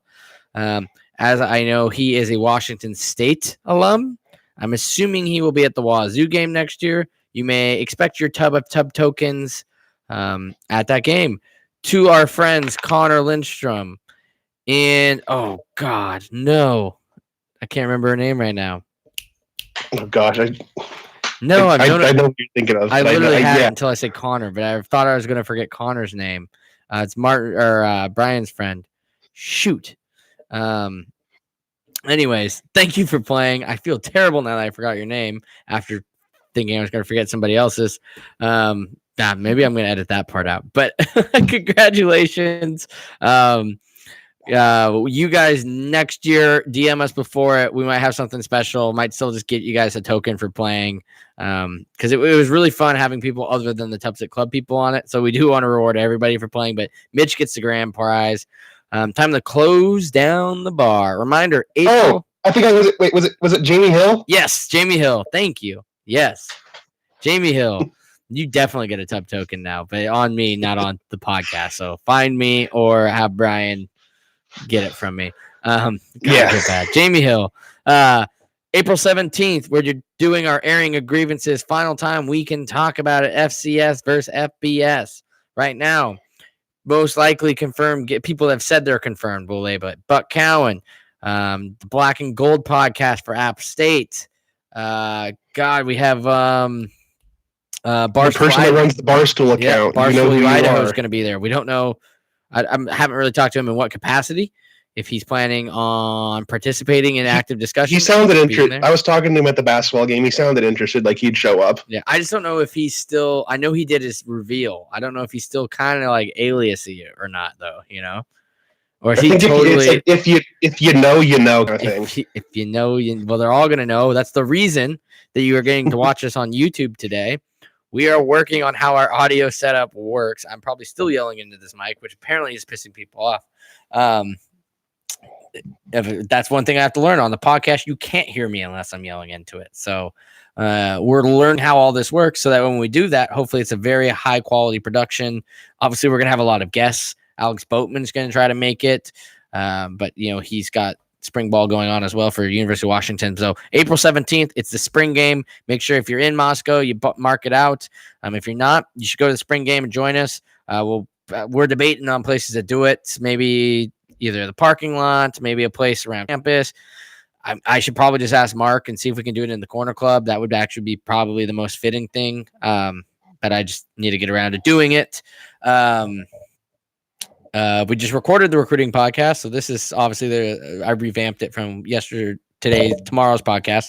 As I know, he is a Washington State alum. I'm assuming he will be at the Wazoo game next year. You may expect your tub of tub tokens at that game. To our friends, Connor Lindstrom. And, oh, God, no. I can't remember her name right now. Oh, gosh. I know what you're thinking of. I literally had it until I said Connor, but I thought I was going to forget Connor's name. It's Martin or Brian's friend. Shoot. Anyways, thank you for playing. I feel terrible now that I forgot your name after thinking I was going to forget somebody else's. Maybe I'm going to edit that part out. But congratulations. You guys next year, DM us before it. We might have something special. Might still just get you guys a token for playing. Because it was really fun having people other than the Tubsit Club people on it. So we do want to reward everybody for playing, but Mitch gets the grand prize. Time to close down the bar. Reminder, April. I think was it Jamie Hill? Yes, Jamie Hill. Thank you. Yes. Jamie Hill. You definitely get a tub token now, but on me, not on the podcast. So find me or have Brian get it from me. Jamie Hill. April 17th, we're doing our airing of grievances. Final time we can talk about it. FCS versus FBS. Right now, most likely confirmed. People have said they're confirmed. We'll label it. Buck Cowan, the Black and Gold podcast for App State. We have Barstool. The person that runs the Barstool account. Barstool Idaho is going to be there. We don't know. I haven't really talked to him in what capacity. If he's planning on participating in active discussion. He sounded interested. I was talking to him at the basketball game. He sounded interested, like he'd show up. Yeah, I just don't know if he's still. I know he did his reveal. I don't know if he's still kind of like aliasy or not, though. Or if he totally. Like if you know, you know kind of thing. If you know, well, they're all gonna know. That's the reason that you are getting to watch us on YouTube today. We are working on how our audio setup works. I'm probably still yelling into this mic, which apparently is pissing people off. That's one thing I have to learn on the podcast. You can't hear me unless I'm yelling into it. So we're learning how all this works so that when we do that, hopefully it's a very high quality production. Obviously, we're going to have a lot of guests. Alex Boatman's going to try to make it. But, he's got spring ball going on as well for University of Washington. So April 17th, it's the spring game. Make sure if you're in Moscow, you mark it out. If you're not, you should go to the spring game and join us. We're debating on places to do it. Maybe either the parking lot, maybe a place around campus. I should probably just ask Mark and see if we can do it in the corner club. That would actually be probably the most fitting thing. But I just need to get around to doing it. We just recorded the recruiting podcast. So this is obviously I revamped it from tomorrow's podcast.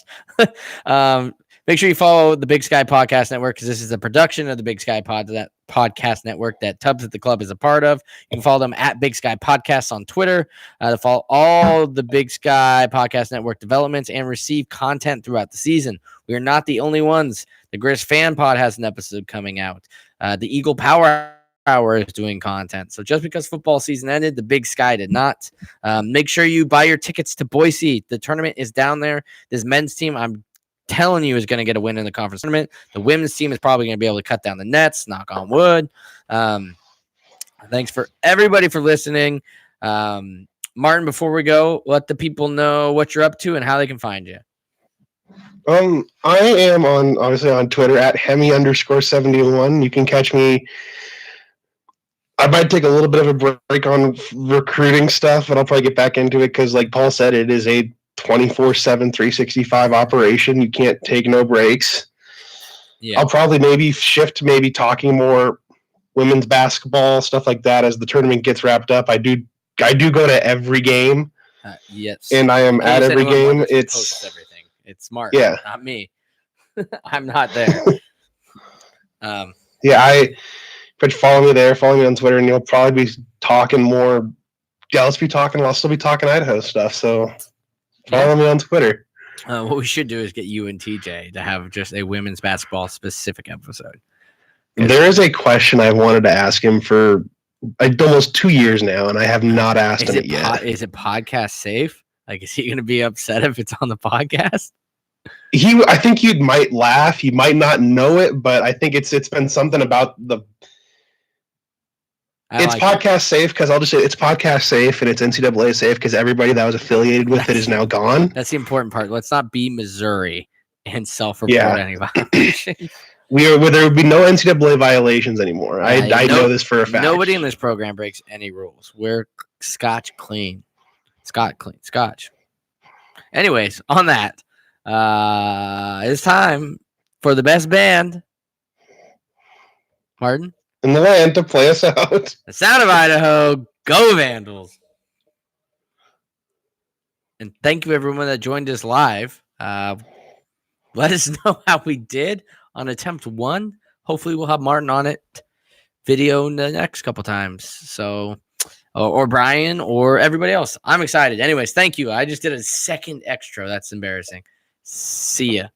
Make sure you follow the Big Sky Podcast Network because this is a production of the Big Sky Podcast Network that Tubs at the Club is a part of. You can follow them at Big Sky Podcasts on Twitter to follow all the Big Sky Podcast Network developments and receive content throughout the season. We are not the only ones. The Grizz Fan Pod has an episode coming out. The Eagle Power Hour is doing content. So just because football season ended, the Big Sky did not. Make sure you buy your tickets to Boise. The tournament is down there. This men's team, I'm telling you, is going to get a win in the conference tournament. The women's team is probably going to be able to cut down the nets, knock on wood. Thanks for everybody for listening. Martin, before we go, let the people know what you're up to and how they can find you. I am obviously on Twitter at Hemi_71. You can catch me. I might take a little bit of a break on recruiting stuff, but I'll probably get back into it because, like Paul said, it is a 24/7, 365 operation. You can't take no breaks. Yeah. I'll probably maybe shift to maybe talking more women's basketball, stuff like that as the tournament gets wrapped up. I do go to every game. Yes. And I am at every game. Posts everything. It's smart. Yeah. Not me. I'm not there. But follow me there, follow me on Twitter, and you'll probably be talking more. Yeah, I'll still be talking Idaho stuff. So follow me on Twitter. What we should do is get you and TJ to have just a women's basketball specific episode. There is a question I wanted to ask him for almost 2 years now, and I have not asked him it yet. Is it podcast safe? Like, is he going to be upset if it's on the podcast? I think he might laugh. He might not know it, but I think it's been something about the. It's podcast safe because I'll just say it's podcast safe and it's NCAA safe because everybody that was affiliated with it is now gone. That's the important part. Let's not be Missouri and self-report any violations. There would be no NCAA violations anymore. I know this for a fact. Nobody in this program breaks any rules. We're Scotch clean. Scotch. Anyways, on that, it's time for the best band. Martin? In the land to play us out. The sound of Idaho. Go Vandals. And thank you everyone that joined us live. Let us know how we did on attempt 1. Hopefully we'll have Martin on it video in the next couple times. So, or Brian or everybody else. I'm excited. Anyways, thank you. I just did a second extra. That's embarrassing. See ya.